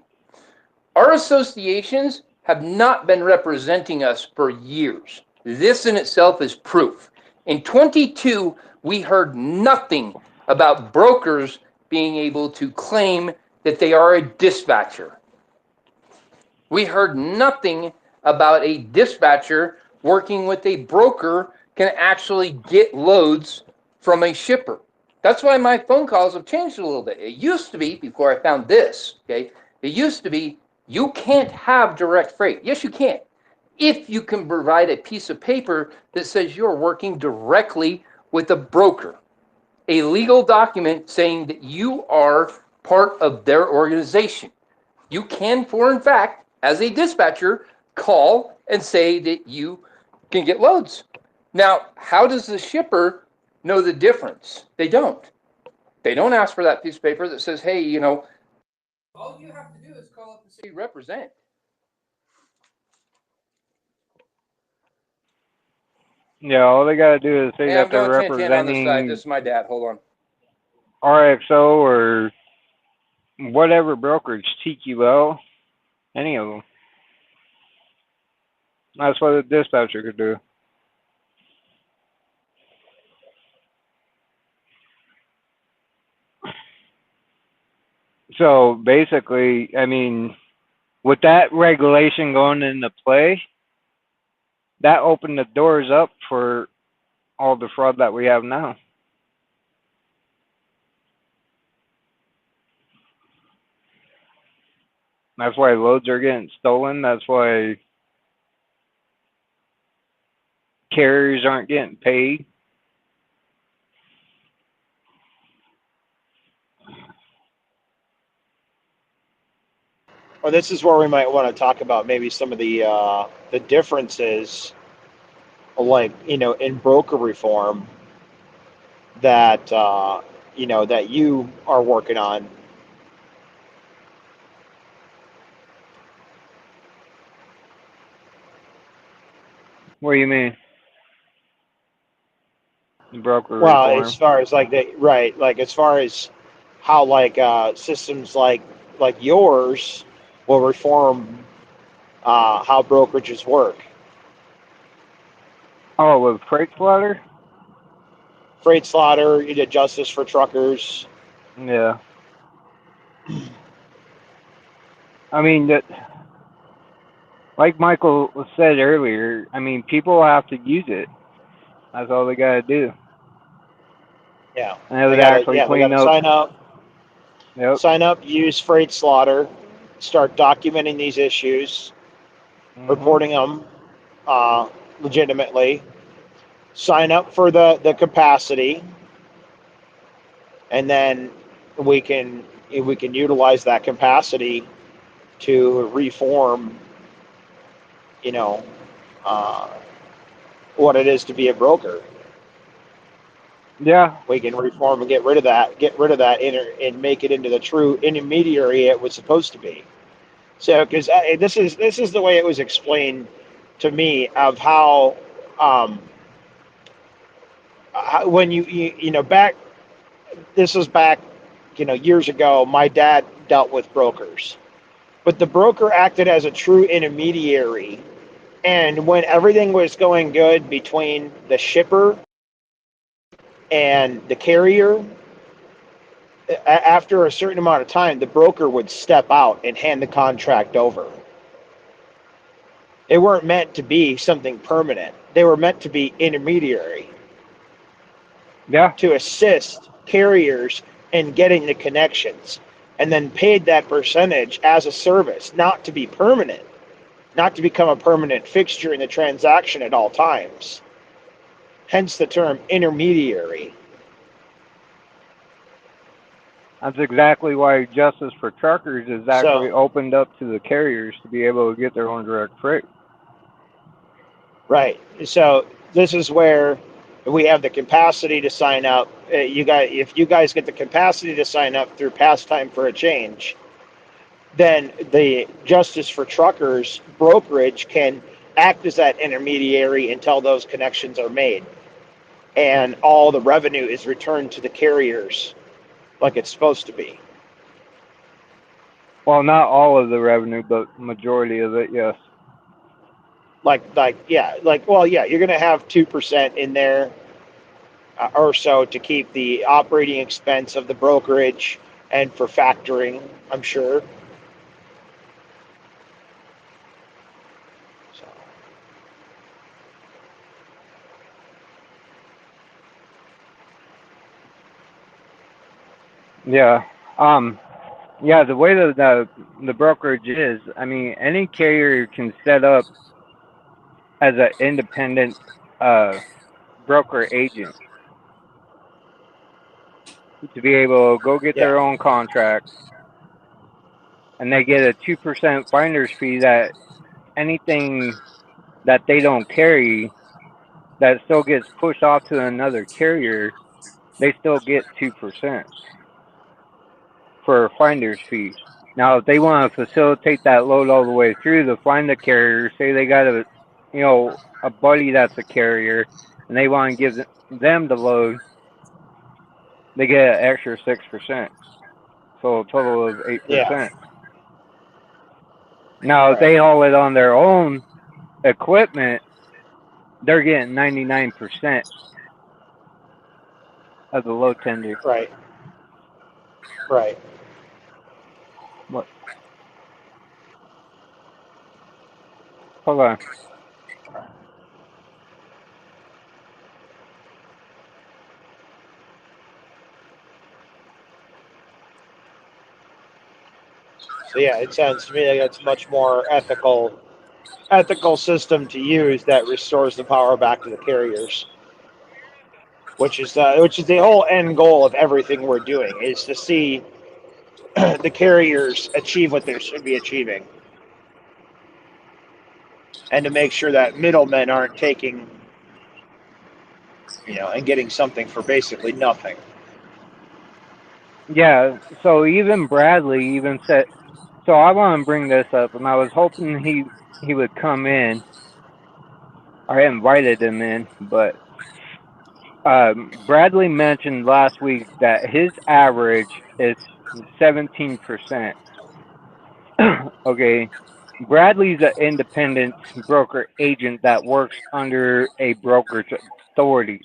Our associations have not been representing us for years. This in itself is proof. In 22, we heard nothing about brokers being able to claim that they are a dispatcher. We heard nothing about a dispatcher working with a broker can actually get loads from a shipper. That's why my phone calls have changed a little bit. It used to be, before I found this, okay, it used to be you can't have direct freight. Yes, you can. If you can provide a piece of paper that says you're working directly with a broker, a legal document saying that you are part of their organization. You can, for in fact, as a dispatcher, call and say that you can get loads. Now, how does the shipper know the difference? They don't. They don't ask for that piece of paper that says, hey, all you have to do is call up and say represent. Yeah, all they gotta do is say Hey, that I'm they're doing 10-10 on the side. This representing is my dad. Hold on. RXO or whatever brokerage, TQL, any of them. That's what a dispatcher could do. So basically, I mean, with that regulation going into play, that opened the doors up for all the fraud that we have now. That's why loads are getting stolen. That's why carriers aren't getting paid. Or this is where we might want to talk about maybe some of the differences, like in broker reform that that you are working on. What do you mean? Broker Well, as reform. far as like like as far as how like systems like yours will reform how brokerages work. Oh, with freight slaughter? Freight slaughter, you did justice for truckers. Yeah. I mean, that, like Michael said earlier, I mean, people have to use it. That's all they got to do. Yeah, And it would actually they clean gotta up. Yep. sign up, use freight slaughter, start documenting these issues, Hmm. reporting them legitimately. Sign up for the capacity, and then we can we can utilize that capacity to reform, you know, uh, what it is to be a broker. Yeah. We can reform and get rid of that and make it into the true intermediary it was supposed to be. So, because this is the way it was explained to me of um, how when you know back this was back years ago. My dad dealt with brokers, but the broker acted as a true intermediary. And when everything was going good between the shipper and the carrier, after a certain amount of time, the broker would step out and hand the contract over. They weren't meant to be something permanent. They were meant to be intermediary Yeah. to assist carriers in getting the connections and then paid that percentage as a service, not to be permanent, not to become a permanent fixture in the transaction at all times. Hence the term intermediary. That's exactly why justice for truckers is actually So, opened up to the carriers to be able to get their own direct freight. right. So this is where we have the capacity to sign up. If you guys get the capacity to sign up through Pastime for a Change, then the Justice for Truckers brokerage can act as that intermediary until those connections are made, and all the revenue is returned to the carriers like it's supposed to be. Well, not all of the revenue, but majority of it, yes. Yeah, you're gonna have 2% in there or so to keep the operating expense of the brokerage and for factoring, I'm sure. So, Yeah. Um. Yeah. The way that the brokerage is, I mean, any carrier can set up as an independent uh broker agent to be able to go get yeah, their own contract, and they get a 2% finder's fee that anything that they don't carry that still gets pushed off to another carrier, they still get 2% for a finder's fee. Now, if they want to facilitate that load all the way through to find the carrier, say they got a buddy that's a carrier, and they want to give them the load, they get an extra 6%. So a total of yeah, 8%. Now, if right, they haul it on their own equipment, they're getting 99% of the load tender. right, right. What? Hold on. So yeah, it sounds to me like it's much more ethical system to use that restores the power back to the carriers, which is the whole end goal of everything we're doing is to see the carriers achieve what they should be achieving, and to make sure that middlemen aren't taking and getting something for basically nothing. Yeah, so even Bradley even said, so I want to bring this up, and I was hoping he would come in. I invited him in, but Bradley mentioned last week that his average is 17%. Okay, Bradley's an independent broker agent that works under a brokerage authority.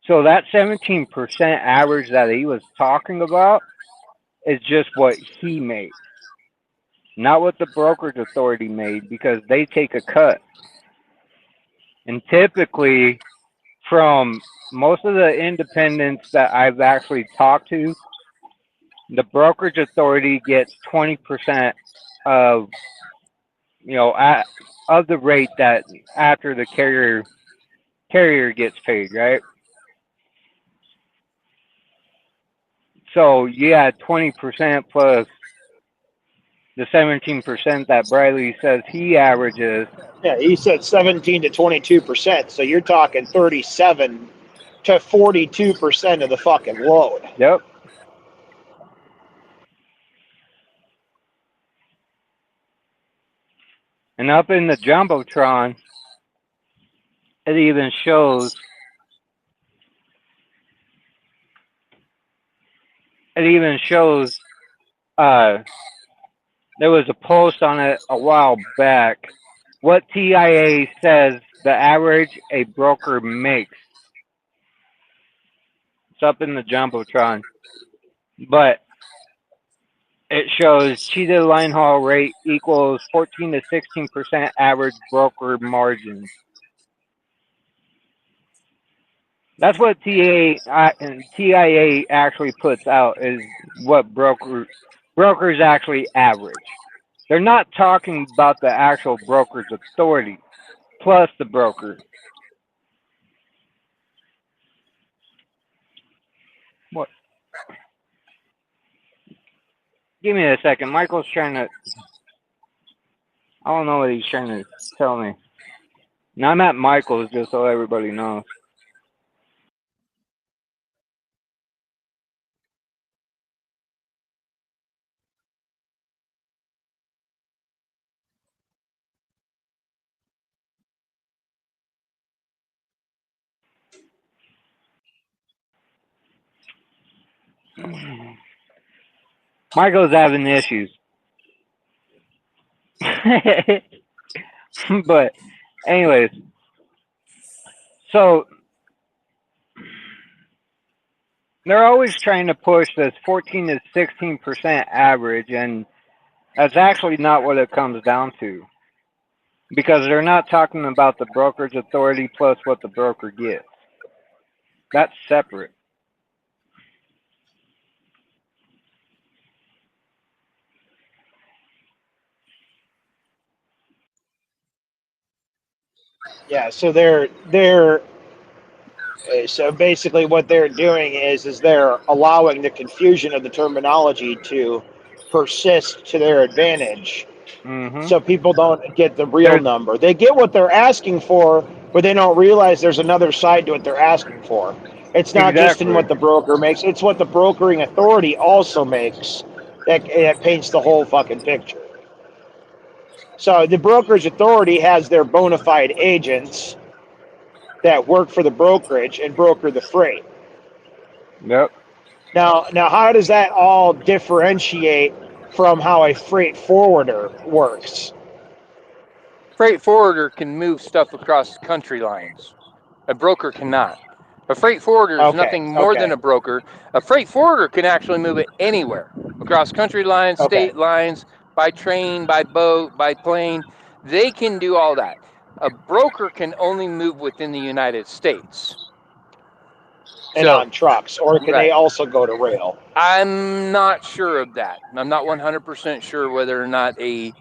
So that 17% average that he was talking about is just what he made, not what the brokerage authority made, because they take a cut. And typically, from most of the independents that I've actually talked to, the brokerage authority gets 20% of of the rate that after the carrier gets paid, right? So yeah, 20% plus the 17% that Bradley says he averages. Yeah, he said 17 to 22%. So you're talking 37 to 42% of the fucking load. Yep. And up in the jumbotron, it even shows. It even shows. Uh, there was a post on it a while back. What TIA says the average a broker makes. It's up in the jumbotron, but it shows cheated line haul rate equals 14 to 16% average broker margin. That's what TIA actually puts out is what brokers actually average. They're not talking about the actual broker's authority plus the broker. What? Give me a second. Michael's trying to. I don't know what he's trying to tell me. Now I'm at Michael's just so everybody knows. Michael's having issues. But, anyways, so they're always trying to push this 14 to 16% average, and that's actually not what it comes down to. Because they're not talking about the brokerage authority plus what the broker gets. That's separate. Yeah, so so basically what they're doing is they're allowing the confusion of the terminology to persist to their advantage, Hmm. so people don't get the real There's number. They get what they're asking for, but they don't realize there's another side to what they're asking for. It's not just in exactly. what the broker makes; it's what the brokering authority also makes. That paints the whole fucking picture. So the brokerage authority has their bona fide agents that work for the brokerage and broker the freight. Yep. Now, how does that all differentiate from how a freight forwarder works? Freight forwarder can move stuff across country lines. A broker cannot. A freight forwarder is Okay, nothing more than okay, a broker. A freight forwarder can actually move it anywhere, across country lines, okay. state lines, by train, by boat, by plane. They can do all that. A broker can only move within the United States. And So, on trucks, or can they right. also go to rail? I'm not sure of that. I'm not 100% sure whether or not a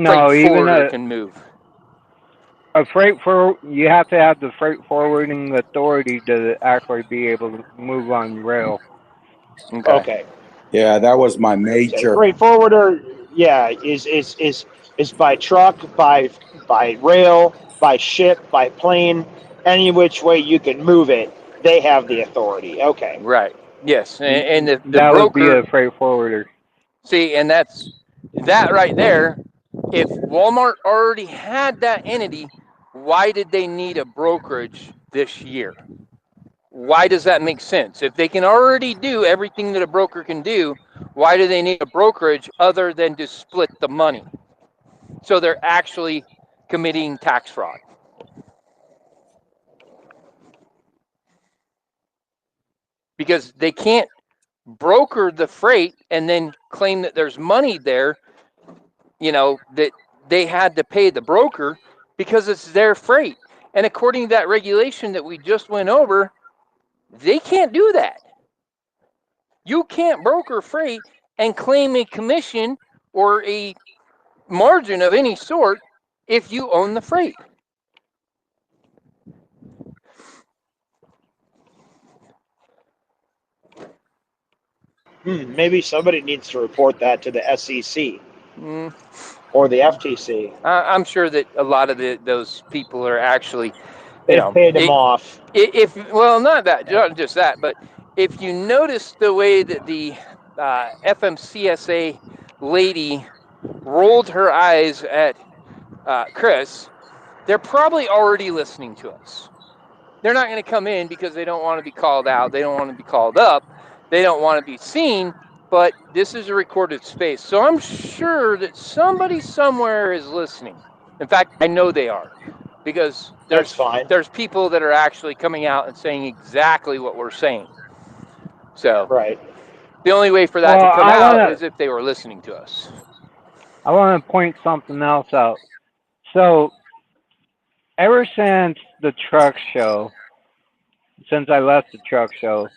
freight No, even forwarder can move. a freight for you have to have the freight forwarding authority to actually be able to move on rail. Okay. Okay. Yeah, that was my So major. freight forwarder, yeah, is by truck, by rail, by ship, by plane, any which way you can move it. They have the authority. Okay. Right. Yes. And the That would be broker, a freight forwarder. see, and that's that right there. If Walmart already had that entity, why did they need a brokerage this year? Why does that make sense? If they can already do everything that a broker can do, why do they need a brokerage other than to split the money? So they're actually committing tax fraud. Because they can't broker the freight and then claim that there's money there, that they had to pay the broker because it's their freight. And according to that regulation that we just went over, they can't do that. You can't broker freight and claim a commission or a margin of any sort if you own the freight. Maybe somebody needs to report that to the SEC Mm, or the FTC. I'm sure that a lot of those people are actually, They've paid them off. if well, not just that, but if you notice the way that the FMCSA lady rolled her eyes at Chris, they're probably already listening to us. They're not going to come in because they don't want to be called out. They don't want to be called up. They don't want to be seen. But this is a recorded space. So I'm sure that somebody somewhere is listening. In fact, I know they are, because That's fine. there's people that are actually coming out and saying exactly what we're saying. So Right. the only way for that Well, to come out is if they were listening to us. I want to point something else out. So, ever since the truck show, since I left the truck show,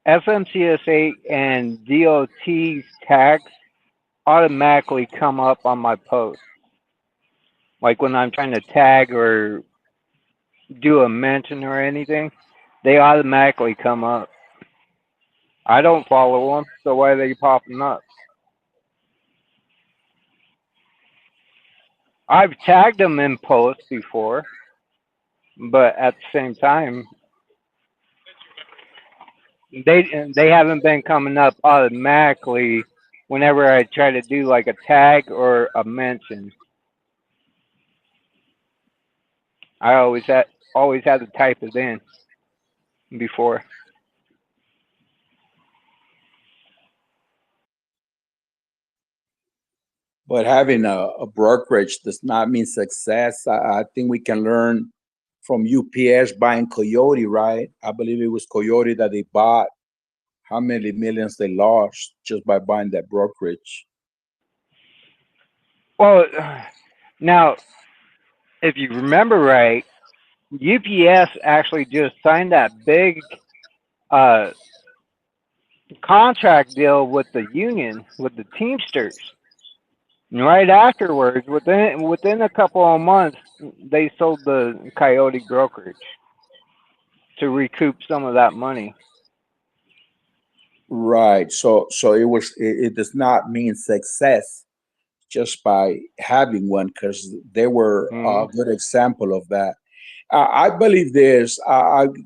FMCSA and DOT's tags automatically come up on my post. Like when I'm trying to tag or do a mention or anything, they automatically come up. I don't follow them, so why are they popping up? I've tagged them in posts before, but at the same time, they haven't been coming up automatically whenever I try to do like a tag or a mention. I always had to type it in before. But having a brokerage does not mean success. I think we can learn from UPS buying Coyote, right? I believe it was Coyote that they bought. How many millions they lost just by buying that brokerage? Well, now if you remember right, UPS actually just signed that big uh, contract deal with the union, with the Teamsters. And right afterwards, within a couple of months, they sold the Coyote brokerage to recoup some of that money. Right. So it does not mean success just by having one, because they were a Mm-hmm. good example of that. I believe this.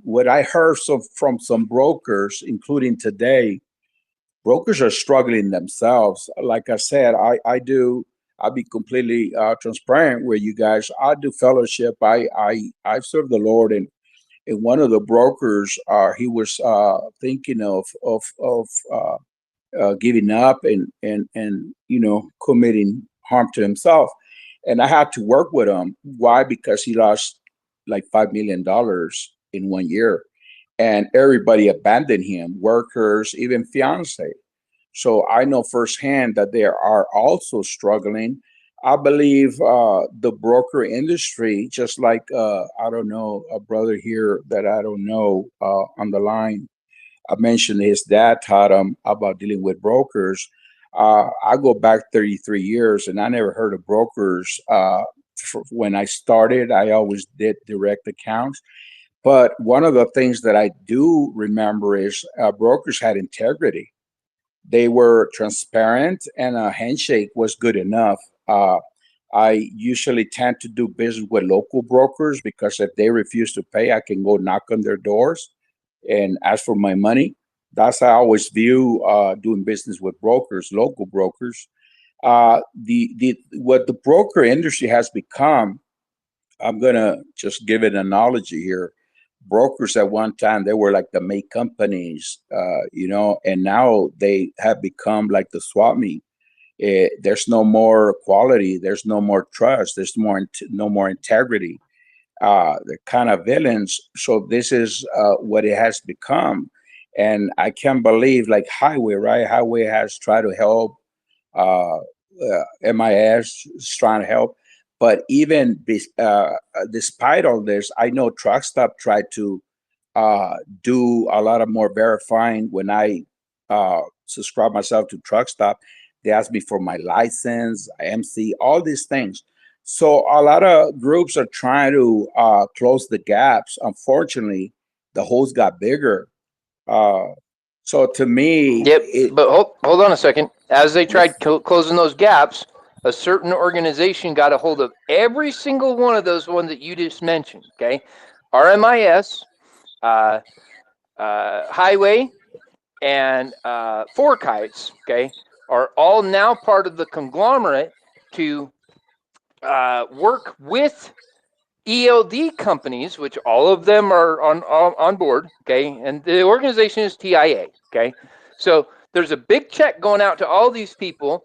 What I heard from some brokers, including today, brokers are struggling themselves. Like I said, I'll be completely transparent with you guys. I do fellowship. I serve the Lord, and one of the brokers, he was thinking of giving up and committing harm to himself. And I had to work with him. Why? Because he lost like $5 million in 1 year, and everybody abandoned him, workers, even fiance. So I know firsthand that they are also struggling. I believe the broker industry, just like I don't know, a brother here that I don't know on the line, I mentioned his dad taught him about dealing with brokers. I go back 33 years, and I never heard of brokers. When I started, I always did direct accounts. But one of the things that I do remember is brokers had integrity. They were transparent, and a handshake was good enough. I usually tend to do business with local brokers because if they refuse to pay, I can go knock on their doors and ask for my money. That's how I always view doing business with brokers, local brokers. The what the broker industry has become. I'm gonna just give an analogy here. Brokers at one time they were like the make companies, and now they have become like the swap meet. there's no more quality, there's no more trust, there's no more integrity. They're kind of villains. So this is what it has become. And I can't believe, like Highway, right? Highway has tried to help. MIS is trying to help. But even despite all this, I know Truck Stop tried to do a lot of more verifying. When I subscribe myself to Truck Stop, they ask me for my license, MC, all these things. So a lot of groups are trying to close the gaps. Unfortunately, the holes got bigger. Uh, so to me, Yep, but hold on a second. As they tried closing those gaps, a certain organization got a hold of every single one of those ones that you just mentioned. Okay, RMIS, Highway, and Four Kites. Okay, are all now part of the conglomerate to work with ELD companies, which all of them are on board, okay, and the organization is TIA, okay. So there's a big check going out to all these people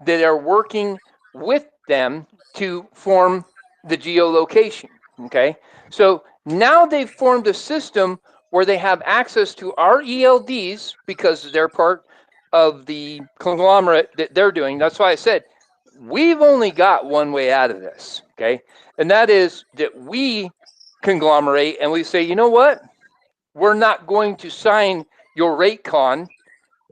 that are working with them to form the geolocation, okay. So now they've formed a system where they have access to our ELDs because they're part of the conglomerate that they're doing. That's why I said we've only got one way out of this, okay? And that is that we conglomerate and we say, you know what? We're not going to sign your rate con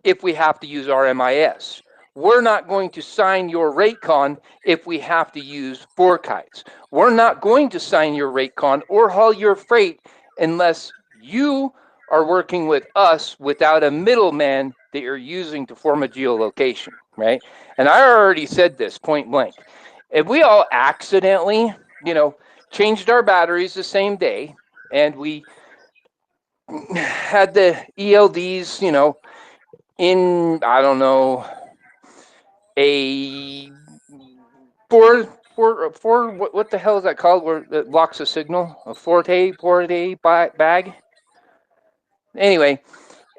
if we have to use RMIS. We're not going to sign your rate con if we have to use Four Kites. We're not going to sign your rate con or haul your freight unless you are working with us without a middleman that you're using to form a geolocation, right? And I already said this point blank. If we all accidentally, changed our batteries the same day and we had the ELDs, in, I don't know, a what the hell is that called? Where it blocks a signal? A forte bag. Anyway,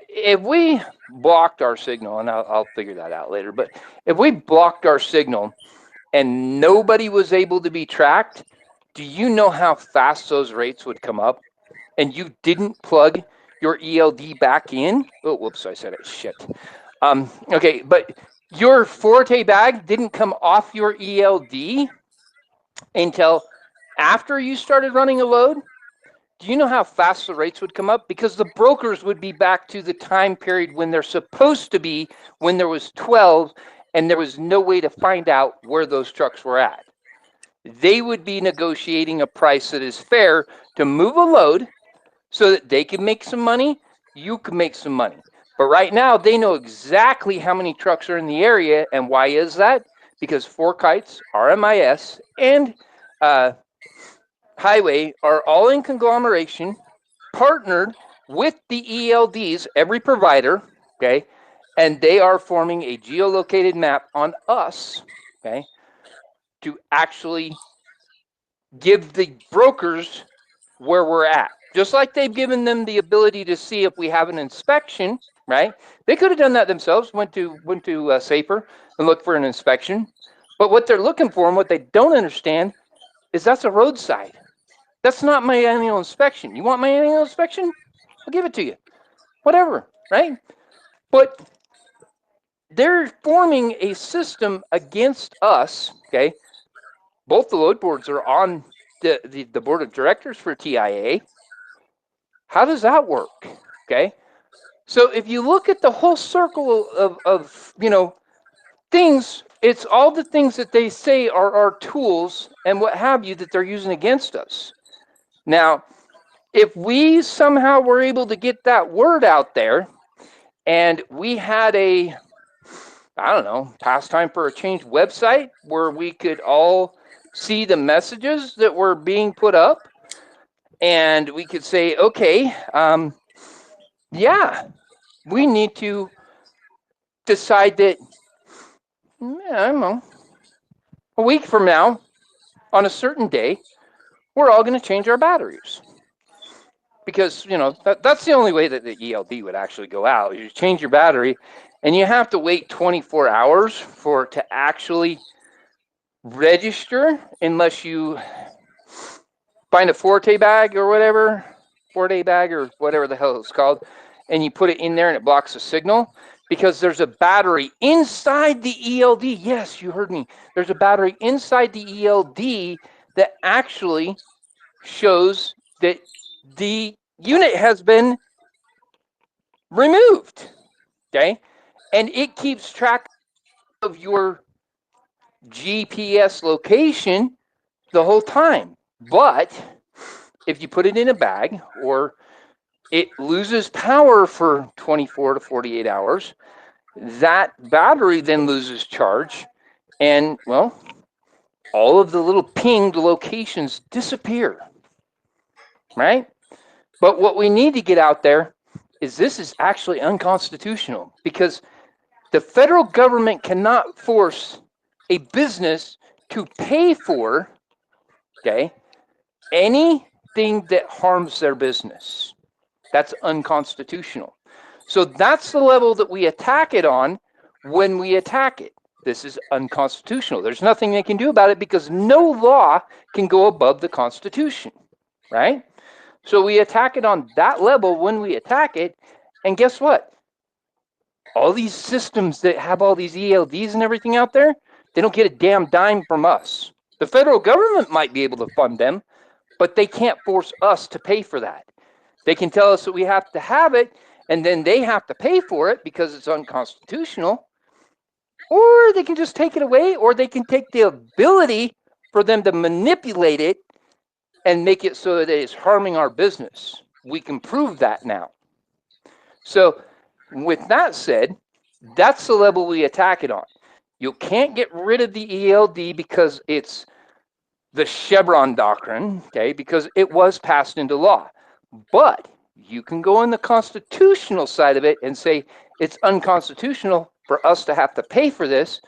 if we blocked our signal, and I'll figure that out later, but if we blocked our signal and nobody was able to be tracked, do you know how fast those rates would come up? And you didn't plug your ELD back in? Oh, whoops, I said it. Shit. Okay, but your Forte bag didn't come off your ELD until after you started running a load. Do you know how fast the rates would come up? Because the brokers would be back to the time period when they're supposed to be, when there was 12 and there was no way to find out where those trucks were at. They would be negotiating a price that is fair to move a load so that they can make some money, you can make some money. But right now, they know exactly how many trucks are in the area. And why is that? Because Four Kites, RMIS, and Highway are all in conglomeration, partnered with the ELDs, every provider, okay? And they are forming a geolocated map on us, okay, to actually give the brokers where we're at. Just like they've given them the ability to see if we have an inspection, right? They could have done that themselves, went to Safer and looked for an inspection. But what they're looking for and what they don't understand is that's a roadside. That's not my annual inspection. You want my annual inspection? I'll give it to you. Whatever, right? But they're forming a system against us, okay? Both the load boards are on the board of directors for TIA. How does that work? Okay. So if you look at the whole circle of things, it's all the things that they say are our tools and what have you that they're using against us. Now, if we somehow were able to get that word out there and we had a, I don't know, Pastime for a Change website where we could all see the messages that were being put up and we could say, okay, yeah, we need to decide that, I don't know, a week from now, on a certain day, we're all going to change our batteries. because that's the only way that the ELD would actually go out. You change your battery, and you have to wait 24 hours for it to actually register, unless you find a Forte bag or whatever, 4-day bag or whatever the hell it's called, and you put it in there and it blocks the signal, because there's a battery inside the ELD. Yes, you heard me. There's a battery inside the ELD that actually shows that the unit has been removed. Okay. And it keeps track of your GPS location the whole time. But if you put it in a bag, or it loses power for 24 to 48 hours, that battery then loses charge, and well, all of the little pinged locations disappear, right? But what we need to get out there is this is actually unconstitutional, because the federal government cannot force a business to pay for, okay, anything that harms their business. That's unconstitutional. So that's the level that we attack it on when we attack it. This is unconstitutional. There's nothing they can do about it, because no law can go above the Constitution, right? So we attack it on that level when we attack it. And guess what? All these systems that have all these ELDs and everything out there, they don't get a damn dime from us. The federal government might be able to fund them, but they can't force us to pay for that. They can tell us that we have to have it, and then they have to pay for it because it's unconstitutional. Or they can just take it away, or they can take the ability for them to manipulate it and make it so that it's harming our business. We can prove that now. So with that said, that's the level we attack it on. You can't get rid of the ELD because it's the Chevron doctrine, okay, because it was passed into law. But you can go on the constitutional side of it and say it's unconstitutional for us to have to pay for this.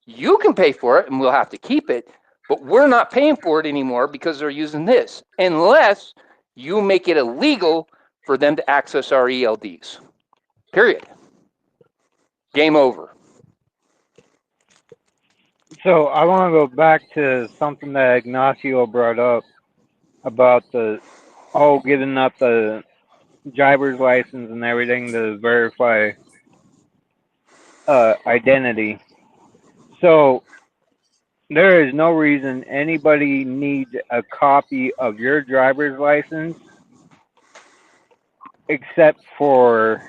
You can pay for it and we'll have to keep it, but we're not paying for it anymore because they're using this, unless you make it illegal for them to access our ELDs. Period. Game over. So I want to go back to something that Ignacio brought up about giving up the driver's license and everything to verify identity. So there is no reason anybody needs a copy of your driver's license except for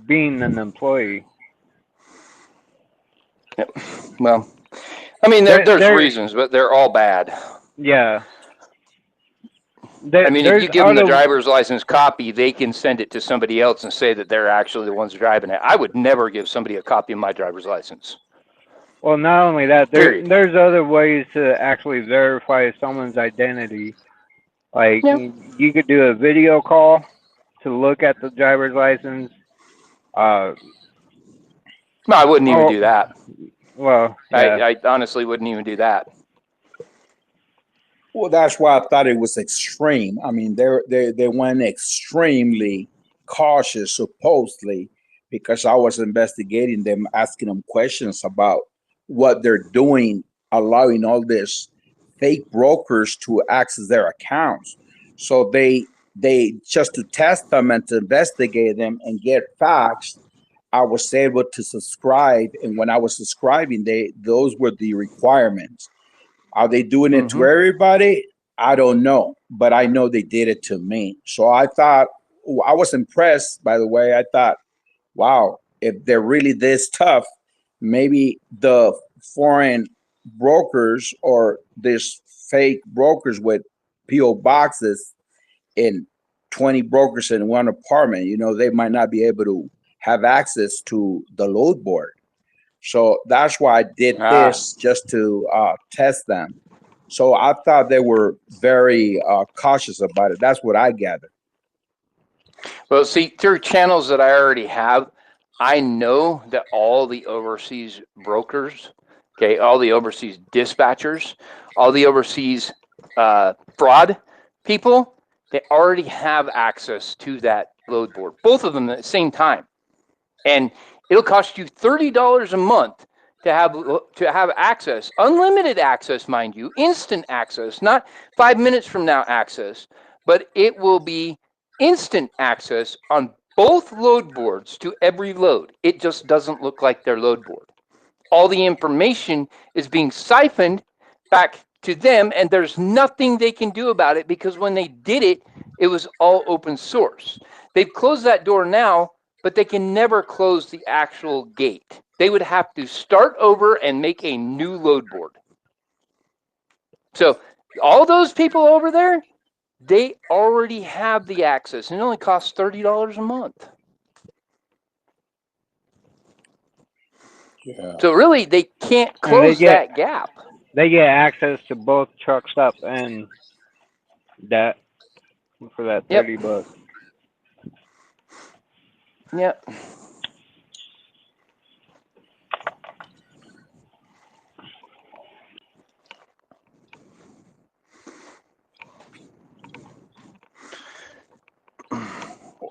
being an employee. Yep. Well, I mean, there's reasons, but they're all bad. Yeah. I mean, if you give them the driver's license copy, they can send it to somebody else and say that they're actually the ones driving it. I would never give somebody a copy of my driver's license. Well, not only that, there's other ways to actually verify someone's identity. Like, you could do a video call to look at the driver's license. No, I wouldn't even do that. Well, yeah. I honestly wouldn't even do that. Well, that's why I thought it was extreme. I mean, they went extremely cautious, supposedly, because I was investigating them, asking them questions about what they're doing, allowing all this fake brokers to access their accounts. So they just to test them and to investigate them and get facts. I was able to subscribe, and when I was subscribing, those were the requirements. Are they doing it to everybody? I don't know, but I know they did it to me. So I thought, I was impressed, by the way. I thought, wow, if they're really this tough, maybe the foreign brokers or this fake brokers with PO boxes and 20 brokers in one apartment, they might not be able to have access to the load board. So that's why I did this, just to test them. So I thought they were very cautious about it. That's what I gathered. Well, see, through channels that I already have, I know that all the overseas brokers, okay, all the overseas dispatchers, all the overseas fraud people, they already have access to that load board, both of them at the same time. And it'll cost you $30 a month to have access, unlimited access, mind you, instant access, not 5 minutes from now access, but it will be instant access on both load boards to every load. It just doesn't look like their load board. All the information is being siphoned back to them, and there's nothing they can do about it because when they did it, it was all open source. They've closed that door now, but they can never close the actual gate. They would have to start over and make a new load board. So all those people over there, they already have the access, and it only costs $30 a month. Yeah. So really, they can't And they close get that gap. they get access to both truck stop and that for that Yep. $30. Yep.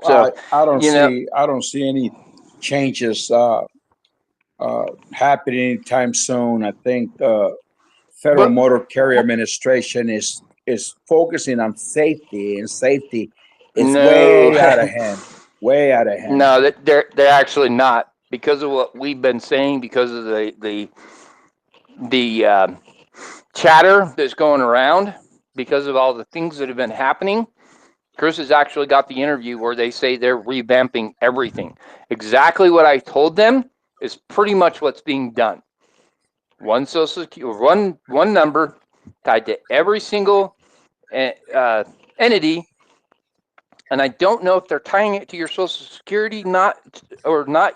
So I don't you know, see any changes happening anytime soon. I think the Federal but Motor Carrier Administration is focusing on safety, and safety is no, way out of hand. Way out of hand. no, they're actually not, because of what we've been saying, because of the chatter that's going around, because of all the things that have been happening. Chris has actually got the interview where they say they're revamping everything. Exactly what I told them is pretty much what's being done. One social security, one number tied to every single entity, and I don't know if they're tying it to your social security not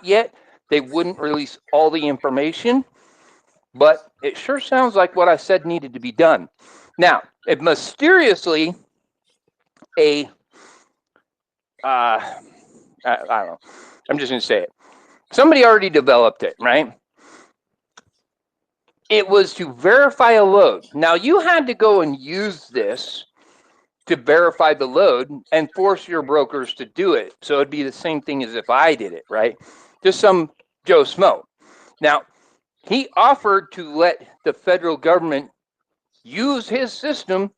yet. They wouldn't release all the information, but it sure sounds like what I said needed to be done. Now, it mysteriously I don't know. I'm just going to say it. Somebody already developed it, right? It was to verify a load. Now, you had to go and use this to verify the load and force your brokers to do it. So it'd be the same thing as if I did it, right? Just some Joe Smo. Now, he offered to let the federal government use his system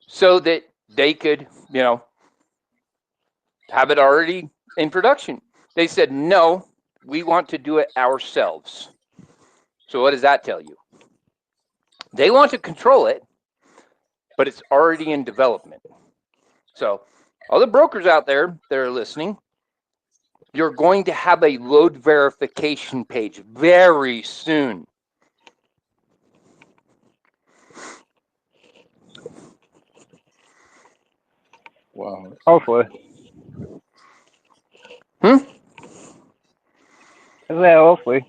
so that they could, have it already in production. They said, no, we want to do it ourselves. So what does that tell you? They want to control it, but it's already in development. So all the brokers out there that are listening, you're going to have a load verification page very soon. Wow. Hopefully. Hmm? Hopefully.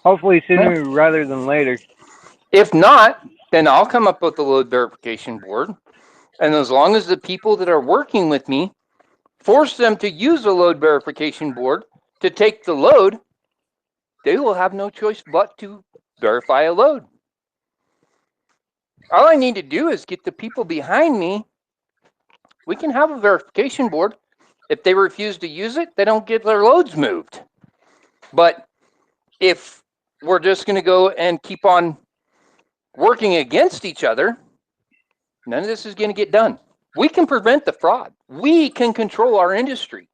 Hopefully sooner rather than later. If not, then I'll come up with a load verification board. And as long as the people that are working with me force them to use a load verification board to take the load, they will have no choice but to verify a load. All I need to do is get the people behind me. We can have a verification board. If they refuse to use it, they don't get their loads moved. But if we're just going to go and keep on working against each other, none of this is going to get done. We can prevent the fraud. We can control our industry.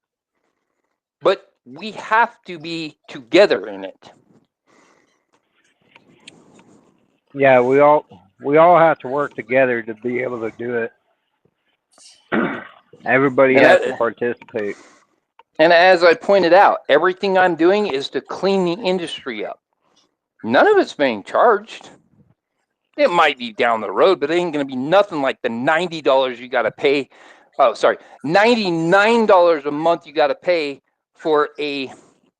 But we have to be together in it. Yeah, we all have to work together to be able to do it. Everybody has to participate. And as I pointed out, everything I'm doing is to clean the industry up. None of it's being charged. It might be down the road, but it ain't going to be nothing like the $90 you got to pay. Oh, sorry, $99 a month you got to pay for a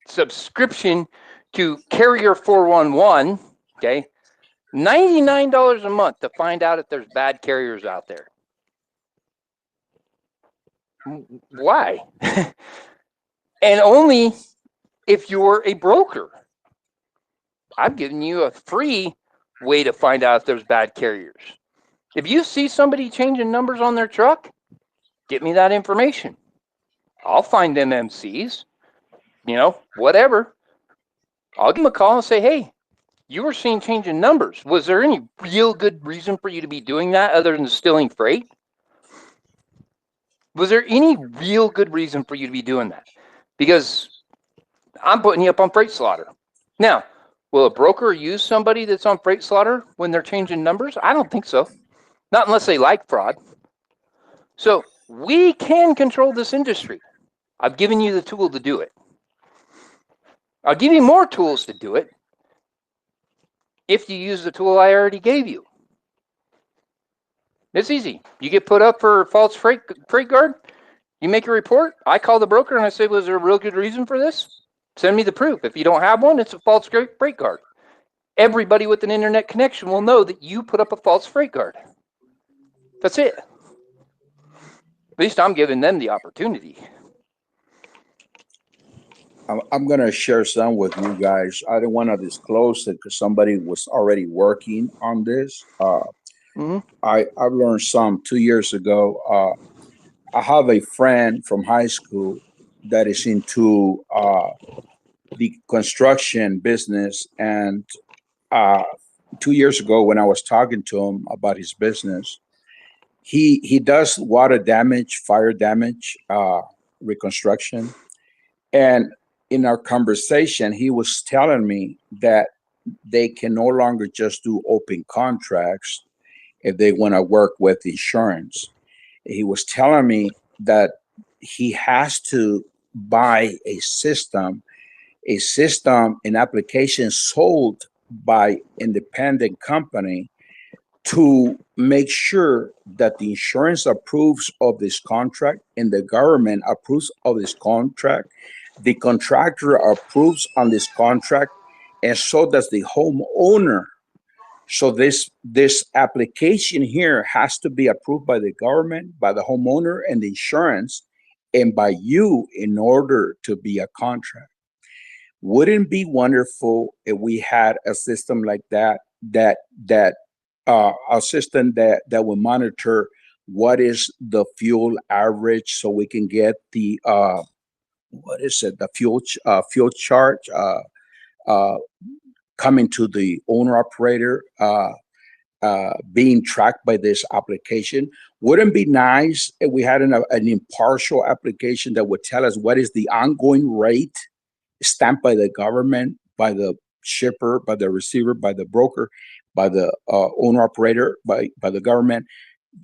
subscription to Carrier 411. Okay, $99 a month to find out if there's bad carriers out there. Why? And only if you're a broker. I've given you a free way to find out if there's bad carriers. If you see somebody changing numbers on their truck, get me that information. I'll find them MCs, whatever. I'll give them a call and say, hey, you were seeing changing numbers. Was there any real good reason for you to be doing that other than stealing freight? Was there any real good reason for you to be doing that? Because I'm putting you up on freight slaughter. Now, will a broker use somebody that's on freight slaughter when they're changing numbers? I don't think so. Not unless they like fraud. So we can control this industry. I've given you the tool to do it. I'll give you more tools to do it if you use the tool I already gave you. It's easy. You get put up for false freight guard. You make a report. I call the broker and I say, was there a real good reason for this? Send me the proof. If you don't have one, it's a false freight guard. Everybody with an internet connection will know that you put up a false freight guard. That's it. At least I'm giving them the opportunity. I'm going to share some with you guys. I don't want to disclose it because somebody was already working on this. I've learned some 2 years ago. I have a friend from high school that is into the construction business. And 2 years ago, when I was talking to him about his business, he does water damage, fire damage, reconstruction. And in our conversation, he was telling me that they can no longer just do open contracts if they want to work with insurance. He was telling me that he has to buy a system, an application sold by independent company to make sure that the insurance approves of this contract and the government approves of this contract. The contractor approves on this contract, and so does the homeowner. So this application here has to be approved by the government, by the homeowner and the insurance, and by you in order to be a contract. Wouldn't it be wonderful if we had a system like that, a system that will monitor what is the fuel average, so we can get the the fuel charge coming to the owner operator, being tracked by this application? Wouldn't it be nice if we had an impartial application that would tell us what is the ongoing rate stamped by the government, by the shipper, by the receiver, by the broker, by the owner operator, by the government,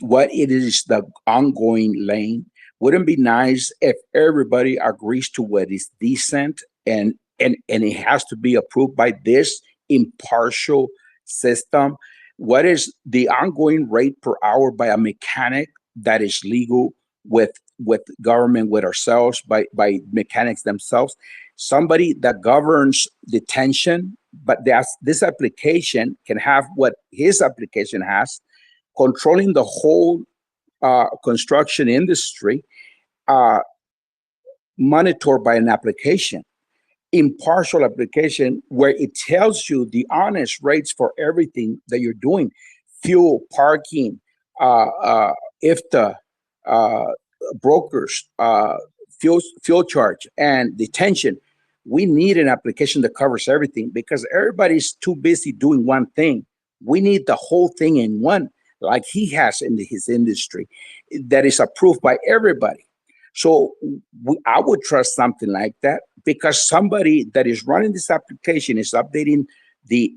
what it is, the ongoing lane? Wouldn't it be nice if everybody agrees to what is decent, and it has to be approved by this impartial system? What is the ongoing rate per hour by a mechanic that is legal with government, with ourselves, by mechanics themselves? Somebody that governs detention, but this application can have what his application has, controlling the whole construction industry, monitored by an application, impartial application, where it tells you the honest rates for everything that you're doing: fuel, parking, IFTA, brokers, fuel charge, and detention. We need an application that covers everything, because everybody's too busy doing one thing. We need the whole thing in one, like he has in his industry, that is approved by everybody. So I would trust something like that, because somebody that is running this application is updating the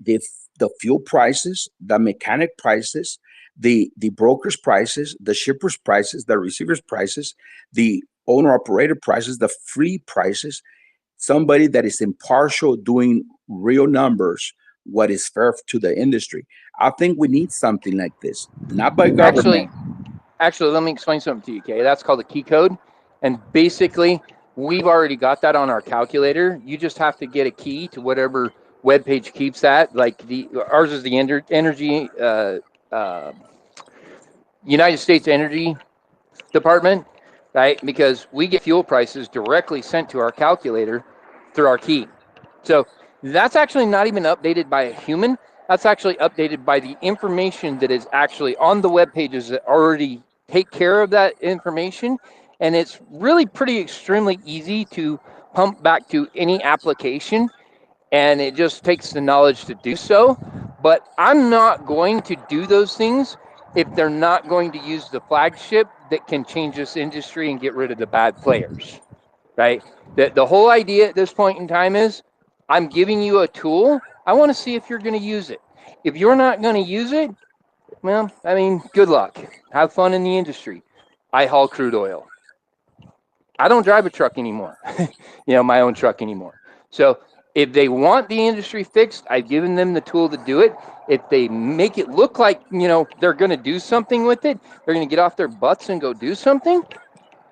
fuel prices, the mechanic prices, the broker's prices, the shipper's prices, the receiver's prices, the owner operator prices, the free prices. Somebody that is impartial, doing real numbers, what is fair to the industry. I think we need something like this, not by government. Actually, let me explain something to you, Kay. That's called a key code. And basically, we've already got that on our calculator. You just have to get a key to whatever web page keeps that. Like ours is the energy, United States Energy Department, right? Because we get fuel prices directly sent to our calculator through our key. So that's actually not even updated by a human. that's actually updated by the information that is actually on the web pages that already take care of that information. And it's really pretty extremely easy to pump back to any application, and it just takes the knowledge to do so. But I'm not going to do those things if they're not going to use the flagship that can change this industry and get rid of the bad players, right? The whole idea at this point in time is I'm giving you a tool. I want to see if you're going to use it. If you're not going to use it, well, I mean, good luck. Have fun in the industry. I haul crude oil. I don't drive a truck anymore, my own truck anymore. So if they want the industry fixed, I've given them the tool to do it. If they make it look like, they're going to do something with it, they're going to get off their butts and go do something,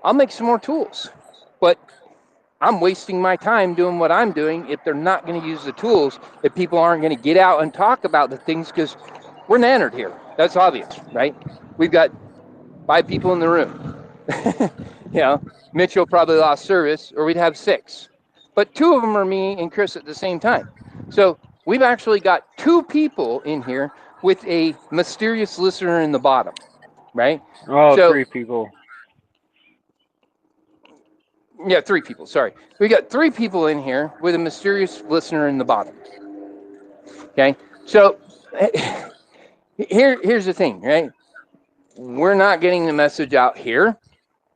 I'll make some more tools. But I'm wasting my time doing what I'm doing if they're not going to use the tools, if people aren't going to get out and talk about the things, because we're nannered here. That's obvious, right? We've got 5 people in the room. Mitchell probably lost service, or we'd have 6. But 2 of them are me and Chris at the same time. So we've actually got 2 people in here with a mysterious listener in the bottom, right? Oh, So 3 people. yeah, 3 people. Sorry. We got 3 people in here with a mysterious listener in the bottom. Okay. So here's the thing, right? We're not getting the message out here.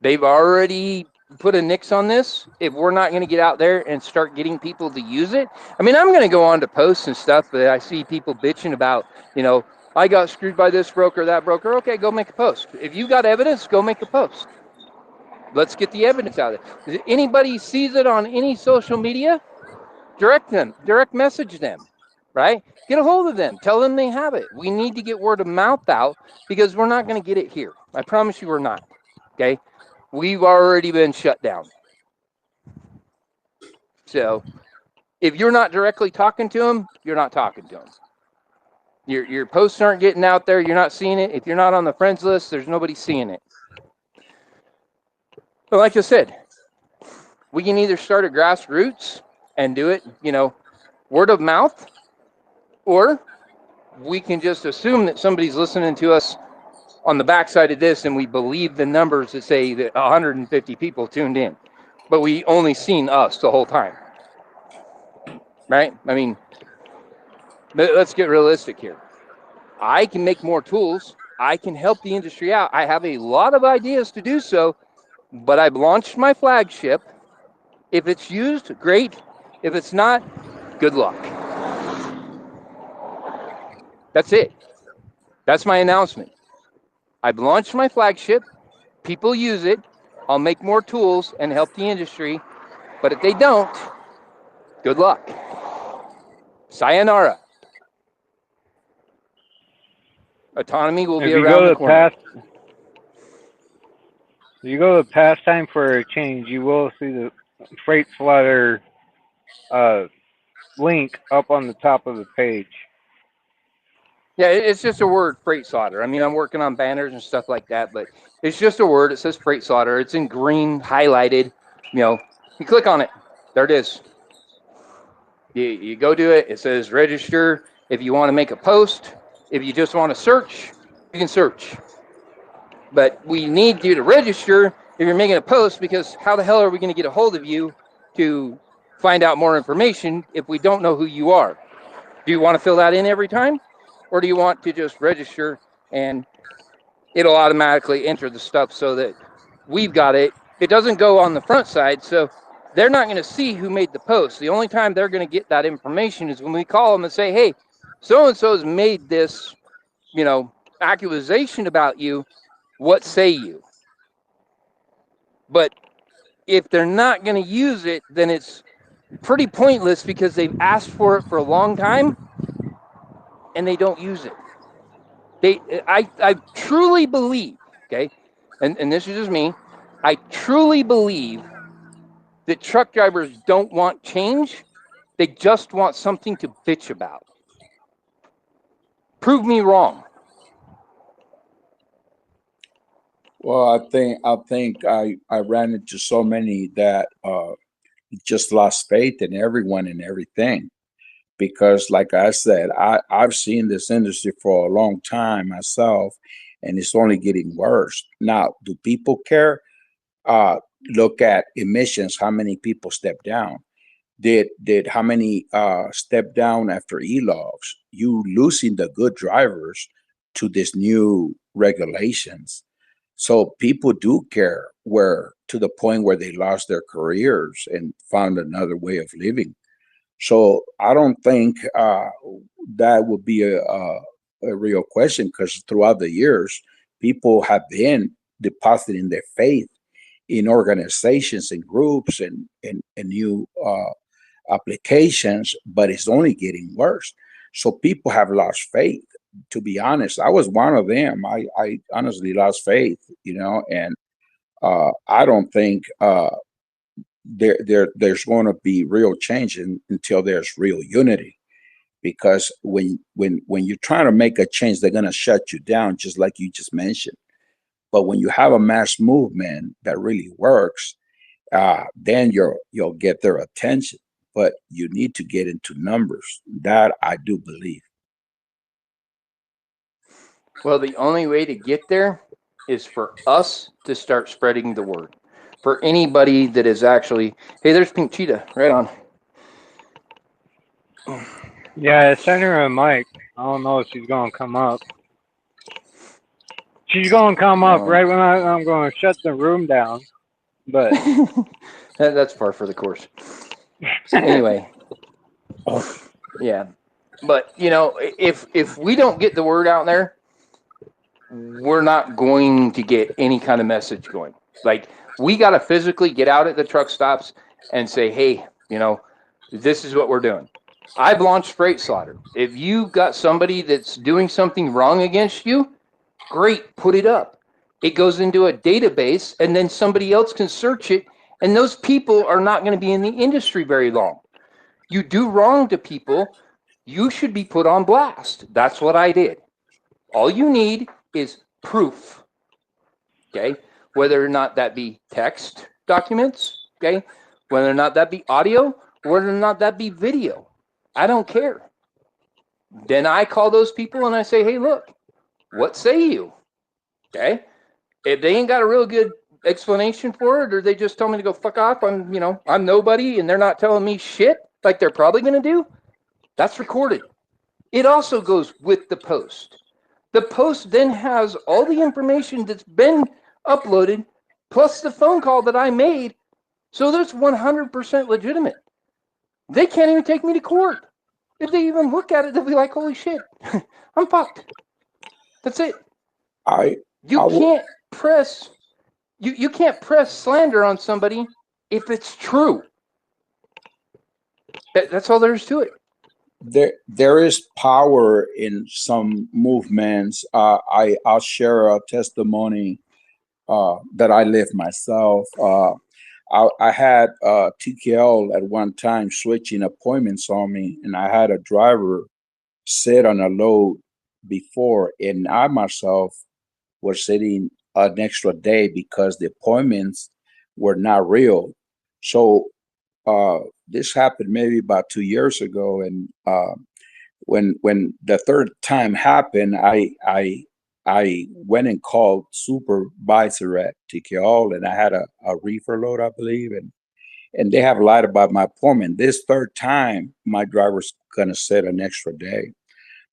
They've already put a nix on this. If we're not going to get out there and start getting people to use it, I mean, I'm going to go on to posts and stuff that I see people bitching about, I got screwed by this broker, that broker. Okay, go make a post. If you got evidence, go make a post. Let's get the evidence out of it. If anybody sees it on any social media, direct message them, right? Get a hold of them. Tell them they have it. We need to get word of mouth out because we're not going to get it here. I promise you we're not. Okay? We've already been shut down. So if you're not directly talking to them, you're not talking to them. Your posts aren't getting out there. You're not seeing it. If you're not on the friends list, there's nobody seeing it. But like I said, we can either start at grassroots and do it, word of mouth, or we can just assume that somebody's listening to us on the backside of this and we believe the numbers that say that 150 people tuned in, but we only seen us the whole time. Right? I mean, let's get realistic here. I can make more tools. I can help the industry out. I have a lot of ideas to do so, but I've launched my flagship. If it's used, great. If it's not, good luck. That's it. That's my announcement. I've launched my flagship. People use it. I'll make more tools and help the industry. But if they don't, good luck. Sayonara. Autonomy will If be you around go the to corner. if you go to pastime for a change, you will see the freight slider link up on the top of the page. Yeah, it's just a word, freight slaughter. I mean, I'm working on banners and stuff like that, but it's just a word. It says freight slaughter. It's in green, highlighted. You click on it. There it is. You go do it. It says register. If you want to make a post, if you just want to search, you can search. But we need you to register if you're making a post, because how the hell are we going to get a hold of you to find out more information if we don't know who you are? Do you want to fill that in every time? Or do you want to just register and it'll automatically enter the stuff so that we've got it? It doesn't go on the front side, so they're not going to see who made the post. The only time they're going to get that information is when we call them and say, hey, so-and-so's made this, accusation about you. What say you? But if they're not going to use it, then it's pretty pointless because they've asked for it for a long time and they don't use it. I truly believe, okay, and this is just me, I truly believe that truck drivers don't want change. They just want something to bitch about. Prove me wrong. Well, I ran into so many that just lost faith in everyone and everything. because like I said, I've seen this industry for a long time myself, and it's only getting worse. Now, do people care? Look at emissions, how many people step down? Did how many step down after e-logs? You losing the good drivers to this new regulations. So people do care, where to the point where they lost their careers and found another way of living. So I don't think that would be a real question, because throughout the years, people have been depositing their faith in organizations and groups and new applications, but it's only getting worse. So people have lost faith. To be honest, I was one of them. I honestly lost faith, and I don't think there's going to be real change until there's real unity. Because when you're trying to make a change, they're going to shut you down, just like you just mentioned. But when you have a mass movement that really works, then you'll get their attention. But you need to get into numbers. That I do believe. Well, the only way to get there is for us to start spreading the word. For anybody that is actually, hey, there's Pink Cheetah, right on. Yeah, I sent her a mic. I don't know if she's gonna come up. She's gonna come up right when I'm gonna shut the room down. But That's par for the course. Anyway, yeah. But if we don't get the word out there, we're not going to get any kind of message going. Like, we got to physically get out at the truck stops and say, hey, this is what we're doing. I've launched Freight Slaughter. If you got somebody that's doing something wrong against you, great, put it up. It goes into a database, and then somebody else can search it, and those people are not going to be in the industry very long. You do wrong to people, you should be put on blast. That's what I did. All you need is proof, okay? Whether or not that be text documents, okay? Whether or not that be audio, whether or not that be video. I don't care. Then I call those people and I say, hey, look, what say you? Okay? If they ain't got a real good explanation for it, or they just tell me to go fuck off, I'm nobody, and they're not telling me shit like they're probably going to do, that's recorded. It also goes with the post. The post then has all the information that's been uploaded, plus the phone call that I made, so that's 100% legitimate. They can't even take me to court. If they even look at it, they'll be like, holy shit, I'm fucked. That's it. You can't press slander on somebody if it's true. That's all there is to it. There is power in some movements. I'll share a testimony that I lived myself. I had TKL at one time switching appointments on me, and I had a driver sit on a load before, and I myself was sitting an extra day because the appointments were not real. So this happened maybe about 2 years ago, and when the third time happened, I went and called supervisor at TKL, and I had a reefer load, I believe, and they have lied about my appointment. This third time, my driver's gonna sit an extra day.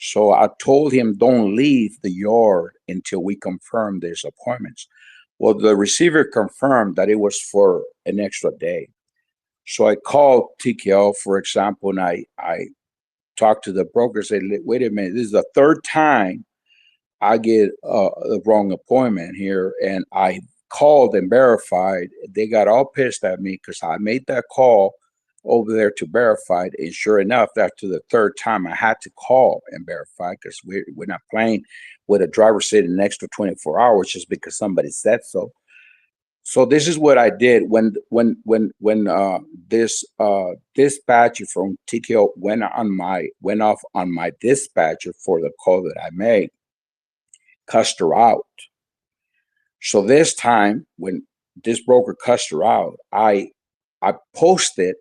So I told him, don't leave the yard until we confirm these appointments. Well, the receiver confirmed that it was for an extra day. So I called TKL, for example, and I talked to the broker, said, wait a minute, this is the third time I get the wrong appointment here. And I called and verified. They got all pissed at me because I made that call over there to verify it. And sure enough, after the third time, I had to call and verify, because we're not playing with a driver sitting next to 24 hours just because somebody said so. So this is what I did when this dispatcher from TKO went off on my dispatcher for the call that I made, cussed her out. So this time when this broker cussed her out, I posted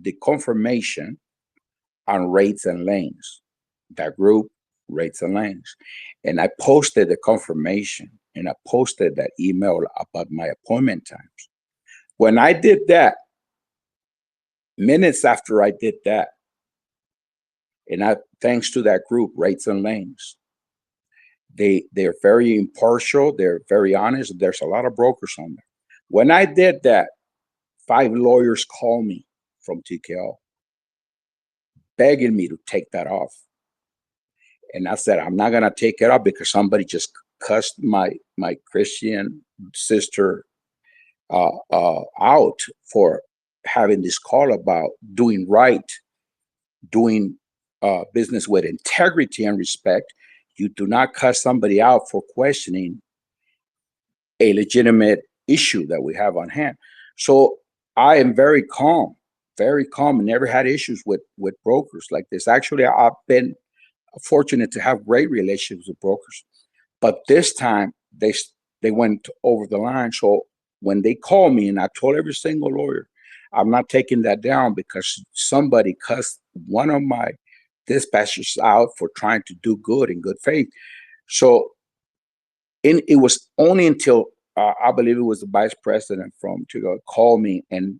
the confirmation on rates and lanes. That group, rates and lanes. And I posted the confirmation and I posted that email about my appointment times. When I did that, minutes after I did that, and I thanks to that group, rates and lanes, they're very impartial, they're very honest. There's a lot of brokers on there. When I did that, 5 lawyers called me from TKO begging me to take that off. And I said, I'm not gonna take it off because somebody just cussed my Christian sister out for having this call about doing right, doing business with integrity and respect. You do not cuss somebody out for questioning a legitimate issue that we have on hand. So I am very calm, and never had issues with brokers like this. Actually, I've been fortunate to have great relationships with brokers, but this time they went over the line. So when they called me, and I told every single lawyer, I'm not taking that down because somebody cussed one of my dispatchers out for trying to do good in good faith. So it was only until I believe it was the vice president from Chicago called me and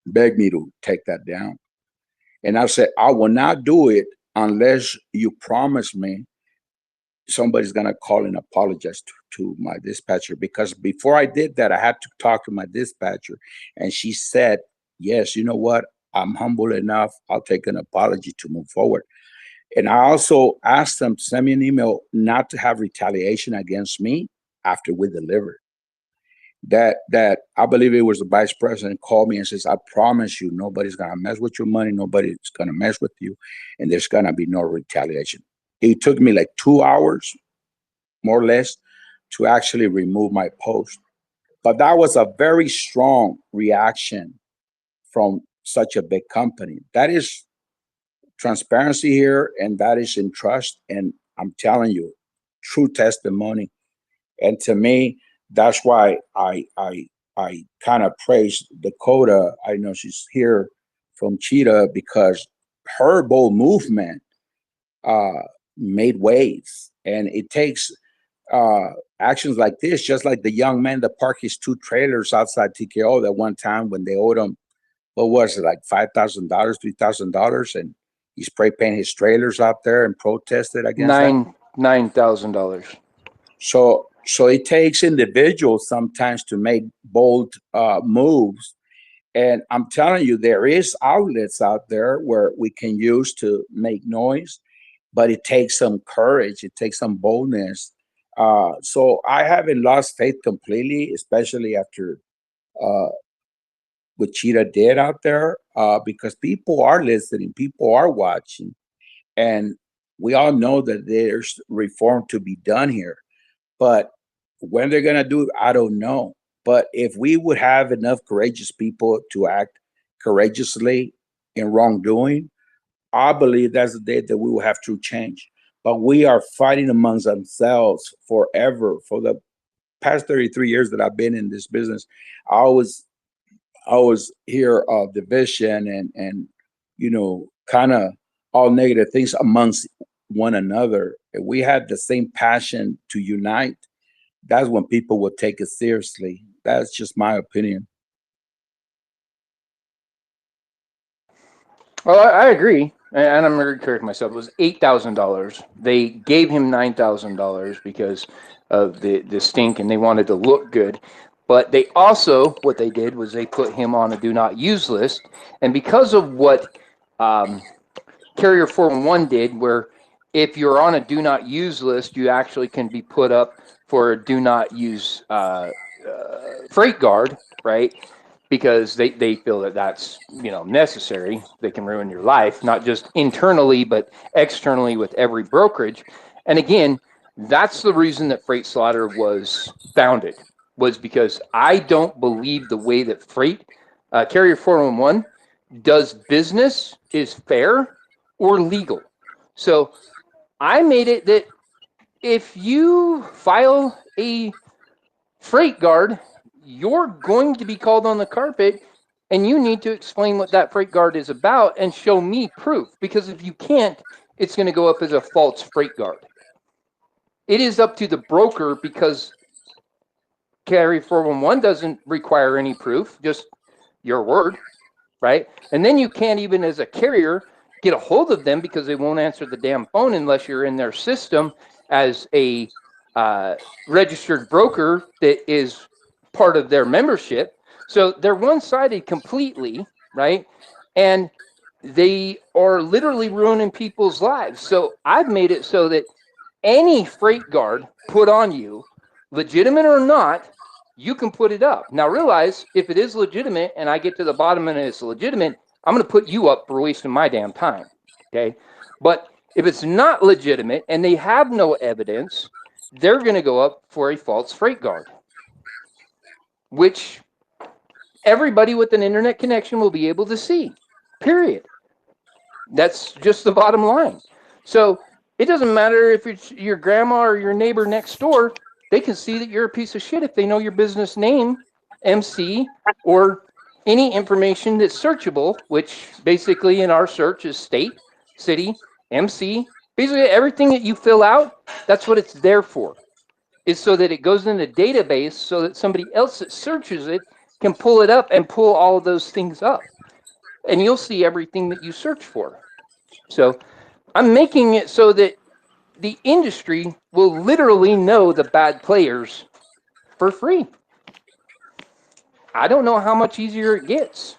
begged me to take that down. And I said, I will not do it unless you promise me somebody's going to call and apologize to my dispatcher. Because before I did that, I had to talk to my dispatcher. And she said, yes, you know what? I'm humble enough. I'll take an apology to move forward. And I also asked them to send me an email not to have retaliation against me after we delivered. That I believe it was the vice president called me and says, I promise you, nobody's gonna mess with your money, nobody's gonna mess with you, and there's gonna be no retaliation. It took me like 2 hours, more or less, to actually remove my post. But that was a very strong reaction from such a big company. That is transparency here, and that is in trust. And I'm telling you, true testimony. And to me, that's why I kind of praise Dakota. I know she's here from Cheetah because her bold movement uh, made waves, and it takes uh, actions like this, just like the young man that parked his 2 trailers outside TKO that one time when they owed him, what was it, like $5,000, $3,000, and he spray painted his trailers out there and protested against that. $9,000. So it takes individuals sometimes to make bold moves. And I'm telling you, there is outlets out there where we can use to make noise, but it takes some courage. It takes some boldness. So I haven't lost faith completely, especially after uh, what Cheetah did out there, because people are listening, people are watching, and we all know that there's reform to be done here. But when they're going to do it, I don't know. But if we would have enough courageous people to act courageously in wrongdoing, I believe that's the day that we will have true change. But we are fighting amongst ourselves forever. For the past 33 years that I've been in this business, I always hear of division and kind of all negative things amongst one another. If we had the same passion to unite, that's when people will take it seriously. That's just my opinion. Well, I agree, and I'm going to correct myself. It was $8,000. They gave him $9,000 because of the stink, and they wanted to look good. But they also, what they did was they put him on a do not use list, and because of what Carrier 411 did, where if you're on a do not use list, you actually can be put up for a do not use freight guard, right? Because they feel that that's necessary. They can ruin your life, not just internally, but externally with every brokerage. And again, that's the reason that Freight Slaughter was founded, was because I don't believe the way that Freight Carrier 411 does business is fair or legal. So I made it that if you file a freight guard, you're going to be called on the carpet and you need to explain what that freight guard is about and show me proof, because if you can't, it's going to go up as a false freight guard. It is up to the broker, because Carrier 411 doesn't require any proof, just your word, right? And then you can't even, as a carrier, get a hold of them because they won't answer the damn phone unless you're in their system as a registered broker that is part of their membership. So they're one-sided completely, right? And they are literally ruining people's lives. So I've made it so that any freight guard put on you, legitimate or not, you can put it up. Now realize, if it is legitimate and I get to the bottom and it's legitimate, I'm going to put you up for wasting my damn time. Okay. But if it's not legitimate and they have no evidence, they're going to go up for a false freight guard, which everybody with an internet connection will be able to see, period. That's just the bottom line. So it doesn't matter if it's your grandma or your neighbor next door. They can see that you're a piece of shit if they know your business name, MC, or any information that's searchable, which basically in our search is state, city, MC. Basically everything that you fill out, that's what it's there for, is so that it goes in the database so that somebody else that searches it can pull it up and pull all of those things up. And you'll see everything that you search for. So I'm making it so that the industry will literally know the bad players for free. I don't know how much easier it gets.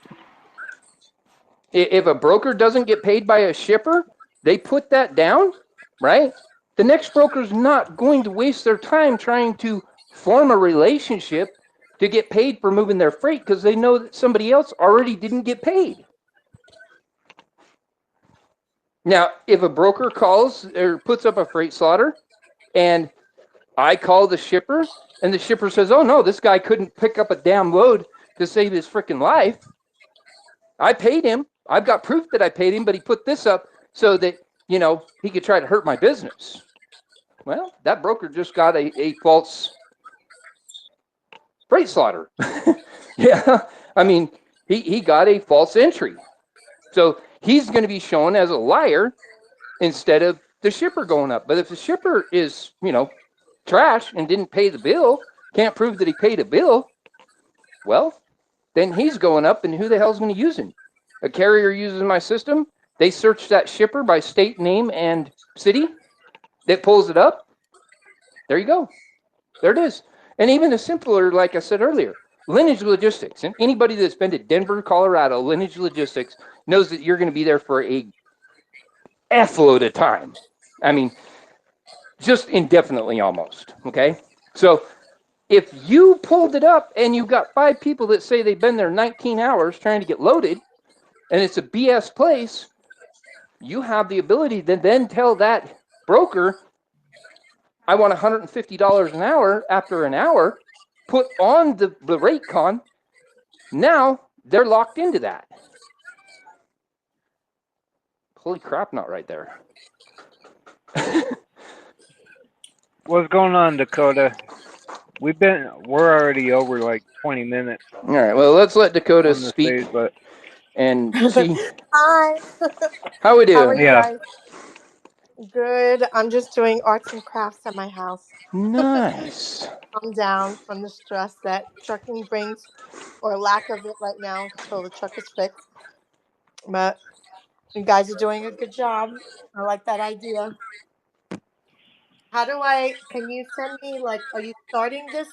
If a broker doesn't get paid by a shipper, they put that down, right? The next broker's not going to waste their time trying to form a relationship to get paid for moving their freight, because they know that somebody else already didn't get paid. Now, if a broker calls or puts up a freight slaughter and I call the shipper and the shipper says, oh no, this guy couldn't pick up a damn load to save his freaking life. I paid him. I've got proof that I paid him, but he put this up so that, you know, he could try to hurt my business. Well, that broker just got a false freight slaughter. Yeah. I mean, he got a false entry. So he's going to be shown as a liar instead of the shipper going up. But if the shipper is, you know, trash and didn't pay the bill, can't prove that he paid a bill, well, then he's going up, and who the hell's going to use him? A carrier uses my system. They search that shipper by state name and city. That pulls it up. There you go. There it is. And even a simpler, like I said earlier, Lineage Logistics. And anybody that's been to Denver, Colorado, Lineage Logistics knows that you're going to be there for a F-load of time. I mean, just indefinitely almost, okay? So if you pulled it up and you've got 5 people that say they've been there 19 hours trying to get loaded, and it's a BS place, you have the ability to then tell that broker, I want $150 an hour after an hour, put on the rate con. Now they're locked into that. Holy crap, not right there. What's going on, Dakota? We're already over like 20 minutes. All right, well, let's let Dakota speak stage, but and see. Hi. How we doing? How are you Yeah. guys? Good. I'm just doing arts and crafts at my house. Nice. I'm down from the stress that trucking brings, or lack of it right now until the truck is fixed. But you guys are doing a good job. I like that idea. Can you send me, like, are you starting this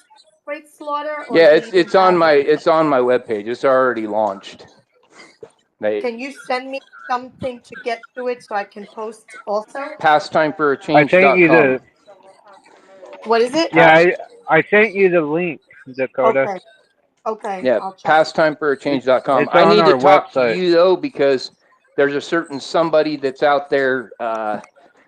freight slaughter, or Yeah, do you it's on my webpage. It's already launched. Can you send me something to get to it so I can post also? Pastimeforachange.com. What is it? Yeah, I sent you the link, Dakota. Okay. Yeah, I'll check. pastimeforachange.com. It's I on need to our talk to website. you though, because there's a certain somebody that's out there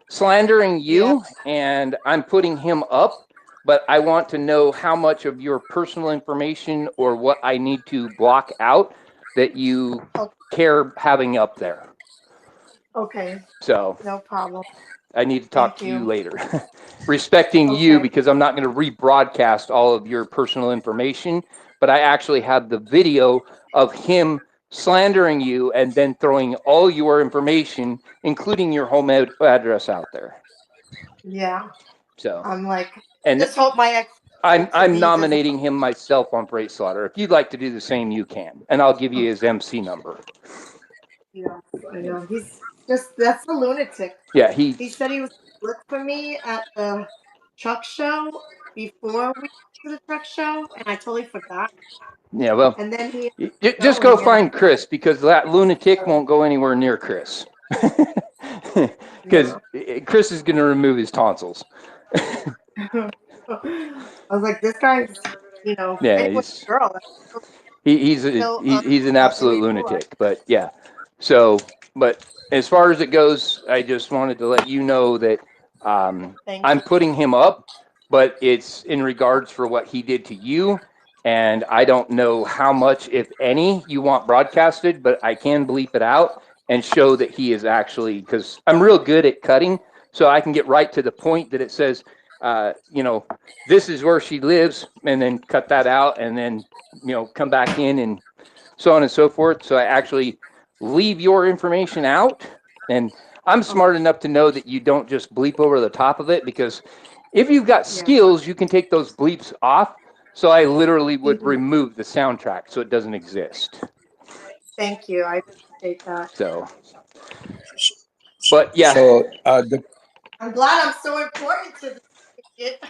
slandering you, and I'm putting him up. But I want to know how much of your personal information or what I need to block out that you care having up there. Okay. So no problem. I need to talk to you later. Respecting you, because I'm not going to rebroadcast all of your personal information, but I actually have the video of him slandering you and then throwing all your information, including your home address, out there. Yeah. So, I'm like, and just hope my ex to I'm be doesn't. nominating him myself on Freight Slaughter. If you'd like to do the same, you can, and I'll give you his MC number. Yeah, I know. He's just, that's a lunatic. Yeah, He said he was look for me at the truck show before we went to the truck show, and I totally forgot. Yeah, well, And then he just showing go and find Chris, because that lunatic won't go anywhere near Chris. Because yeah. Chris is going to remove his tonsils. I was like, this guy's, Yeah, fit with a girl. He'll he's an love absolute me more. lunatic. But yeah, so but as far as it goes, I just wanted to let you know that Thank I'm you. putting him up, but it's in regards for what he did to you. And I don't know how much, if any, you want broadcasted, but I can bleep it out and show that he is actually, because I'm real good at cutting, so I can get right to the point that it says, this is where she lives, and then cut that out, and then, come back in and so on and so forth. So I actually leave your information out. And I'm Oh, smart enough to know that you don't just bleep over the top of it, because if you've got yeah. skills, you can take those bleeps off. So I literally would Mhm. remove the soundtrack so it doesn't exist. Thank you. I appreciate that. So, but yeah, So I'm glad I'm so important to this idiot.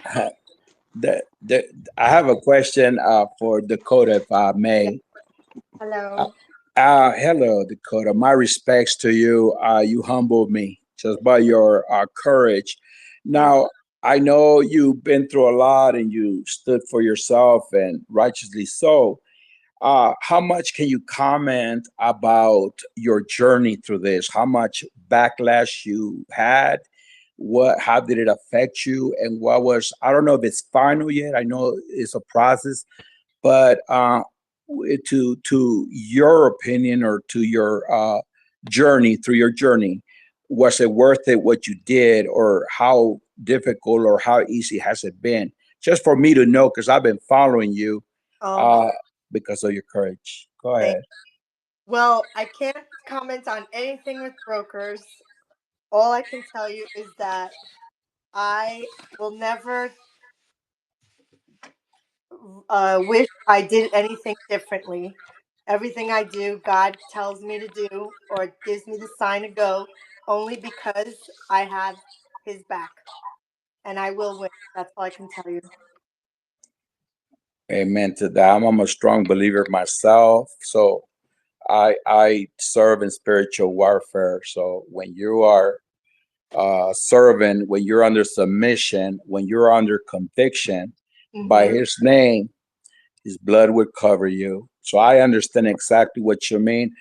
the I have a question for Dakota, if I Yeah. may. Uh, Hello. hello, Dakota. My respects to you. You humbled me just by your courage. Thank Now, I know you've been through a lot and you stood for yourself, and righteously so. How much can you comment about your journey through this? How much backlash you had? How did it affect you? And what was, I don't know if it's final yet. I know it's a process, but to your opinion, or to your journey, through your journey, was it worth it what you did, or how difficult or how easy has it been? Just for me to know, because I've been following you Oh, uh, because of your courage. Go thank. ahead. Well, I can't comment on anything with brokers. All I can tell you is that I will never wish I did anything differently. Everything I do, God tells me to do or gives me the sign to go, only because I have His back, and I will win. That's all I can tell you. Amen to that. I'm a strong believer myself. So I serve in spiritual warfare. So when you are serving, when you're under submission, when you're under conviction by Hmm. His name, His blood would cover you. So I understand exactly what you mean.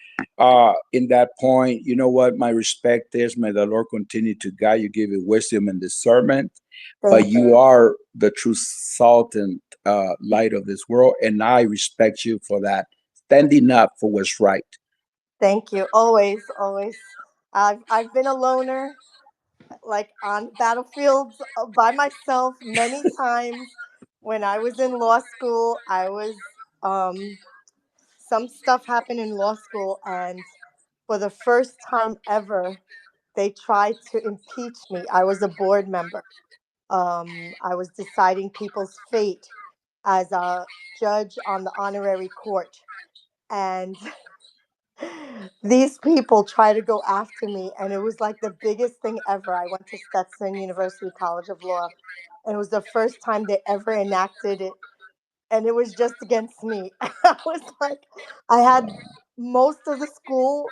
In that point, you know what my respect is. May the Lord continue to guide you, give you wisdom and discernment. But Thank you. you are the true salt and light of this world, and I respect you for that. Standing up for what's right. Thank you. Always, always. I've been a loner, like on battlefields by myself many times. When I was in law school, I was some stuff happened in law school, and for the first time ever, they tried to impeach me. I was a board member. I was deciding people's fate as a judge on the honorary court, and these people try to go after me, and it was like the biggest thing ever. I went to Stetson University College of Law, and it was the first time they ever enacted it, and it was just against me. I was like, I had most of the school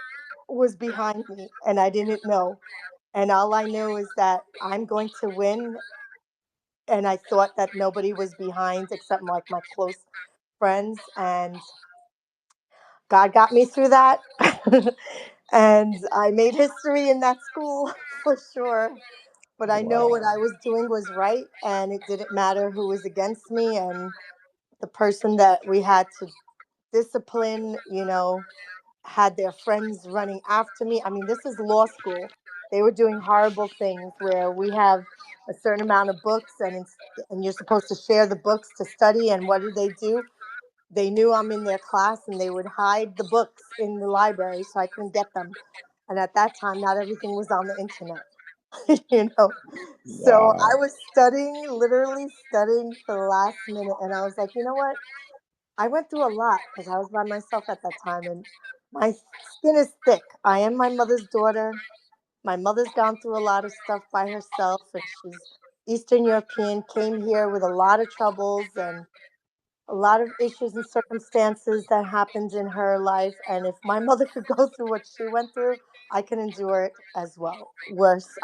was behind me, and I didn't know. And all I knew is that I'm going to win, and I thought that nobody was behind except like my close friends, and God got me through that. And I made history in that school for sure. But I know Wow. what I was doing was right, and it didn't matter who was against me. And the person that we had to discipline, had their friends running after me. I mean, this is law school. They were doing horrible things where we have a certain amount of books, and you're supposed to share the books to study. And what do? they knew I'm in their class and they would hide the books in the library so I couldn't get them. And at that time, not everything was on the internet, you know. So I Wow. was studying, literally studying to the last minute. And I was like, you know what? I went through a lot because I was by myself at that time. And my skin is thick. I am my mother's daughter. My mother's gone through a lot of stuff by herself. And she's Eastern European, came here with a lot of troubles and a lot of issues and circumstances that happened in her life. And if my mother could go through what she went through, I can endure it as well. Worse,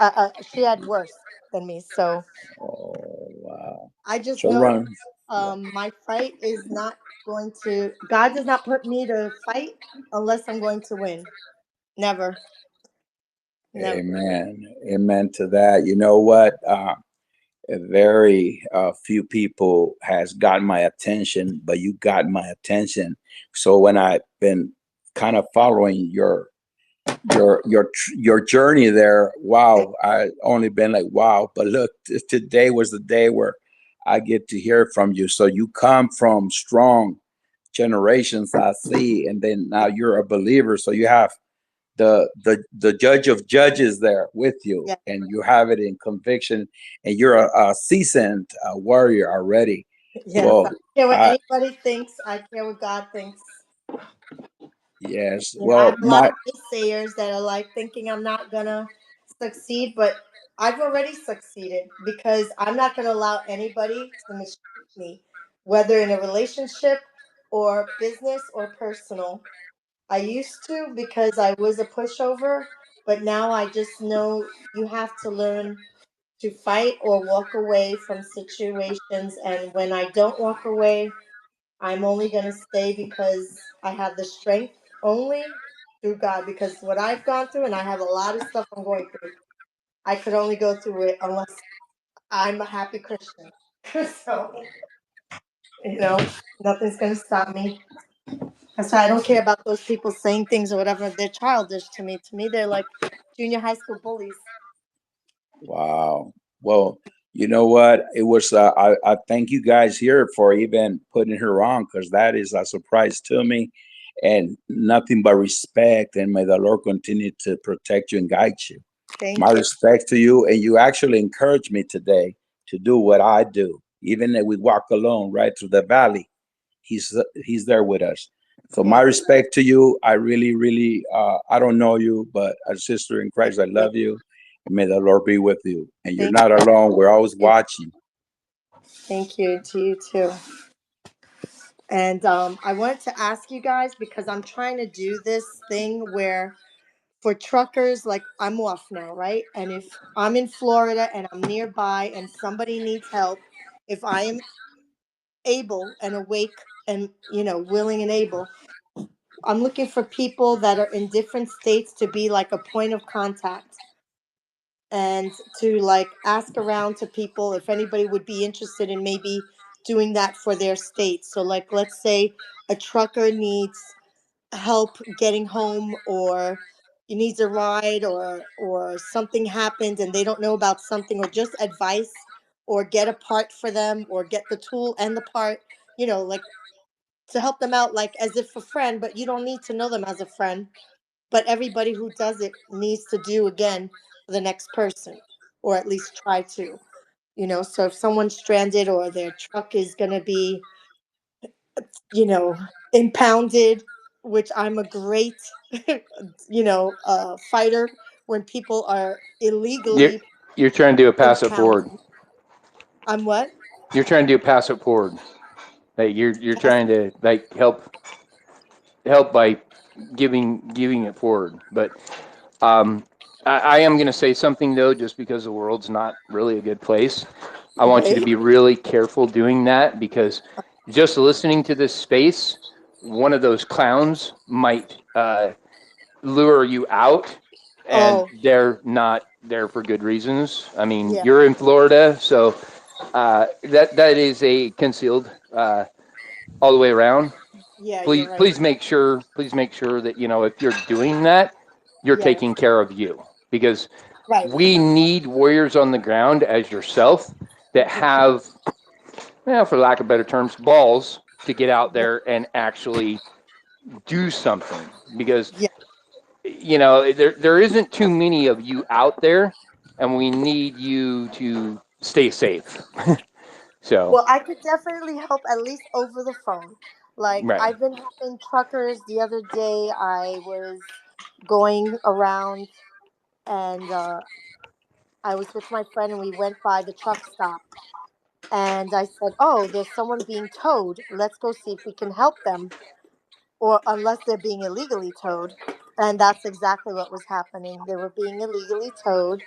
she had worse than me. So Oh, wow. I just So know run. Yeah. my fight is not going to. God does not put me to fight unless I'm going to win. Never, never. Amen. Amen to that. You know what? A very few people has got my attention, but you got my attention. So when I've been kind of following your journey there, wow, I only been like wow. But look, today was the day where I get to hear from you. So you come from strong generations, I see, and then now you're a believer. So you have the judge of judges there with you, Yeah. and you have it in conviction, and you're a seasoned warrior already. Yes. I Well, don't care what I anybody thinks. I care what God thinks. yes, I well, have a lot my of naysayers that are like thinking I'm not gonna succeed, but I've already succeeded because I'm not gonna allow anybody to mistreat me, whether in a relationship or business or personal. I used to because I was a pushover, but now I just know you have to learn to fight or walk away from situations. And when I don't walk away, I'm only going to stay because I have the strength only through God. Because what I've gone through, and I have a lot of stuff I'm going through, I could only go through it unless I'm a happy Christian. So, you know, nothing's going to stop me. That's why I don't care about those people saying things or whatever. They're childish to me. To me, they're like junior high school bullies. wow. Well, you know what? It was I thank you guys here for even putting her on, because that is a surprise to me, and nothing but respect. And may the Lord continue to protect you and guide you. My Thank you. respect to you, and you actually encouraged me today to do what I do, even if we walk alone right through the valley. He's there with us. So my Thank respect to you. I really, really, I don't know you, but as a sister in Christ, I you. love you, and may the Lord be with you. And you're Thank not alone. We're always you. watching. Thank you to you too. And I wanted to ask you guys because I'm trying to do this thing where for truckers, like I'm off now, right? And if I'm in Florida and I'm nearby and somebody needs help, if I am able and awake and willing and able, I'm looking for people that are in different states to be like a point of contact and to like ask around to people if anybody would be interested in maybe doing that for their state. So like let's say a trucker needs help getting home or he needs a ride or something happened and they don't know about something or just advice or get a part for them or get the tool and the part, like to help them out like as if a friend, but you don't need to know them as a friend. But everybody who does it needs to do again for the next person or at least try to. So if someone's stranded or their truck is going to be impounded, which I'm a great fighter when people are You're illegally you're trying to do a pass it forward. impounded. I'm what? You're trying to do a pass it forward. Like you're Pass- trying to like help by giving it forward. But I am going to say something though, just because the world's not really a good place. I want you to right. be really careful doing that because just listening to this space, one of those clowns might lure you out, and Oh, they're not there for good reasons. I mean, yeah. you're in Florida, so that is a concealed all the way around. Yeah, you're Please, right. please make sure that if you're doing that, you're Yes. taking care of you because Right. we need warriors on the ground as yourself that Mhm. have, for lack of better terms, balls to get out there and actually do something, because Yeah. there isn't too many of you out there, and we need you to stay safe. So Well, I could definitely help at least over the phone. Like right. I've been helping truckers. The other day, I was going around and I was with my friend, and we went by the truck stop. And I said, "Oh, there's someone being towed. Let's go see if we can help them, or unless they're being illegally towed." And that's exactly what was happening. They were being illegally towed,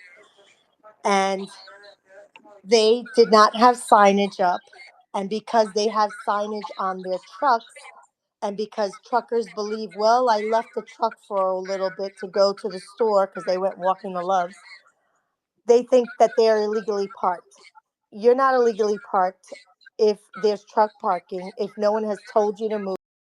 and they did not have signage up. And because they have signage on their trucks, and because truckers believe, well, I left the truck for a little bit to go to the store because they went walking the Loves, they think that they are illegally parked. You're not illegally parked if there's truck parking, if no one has told you to move.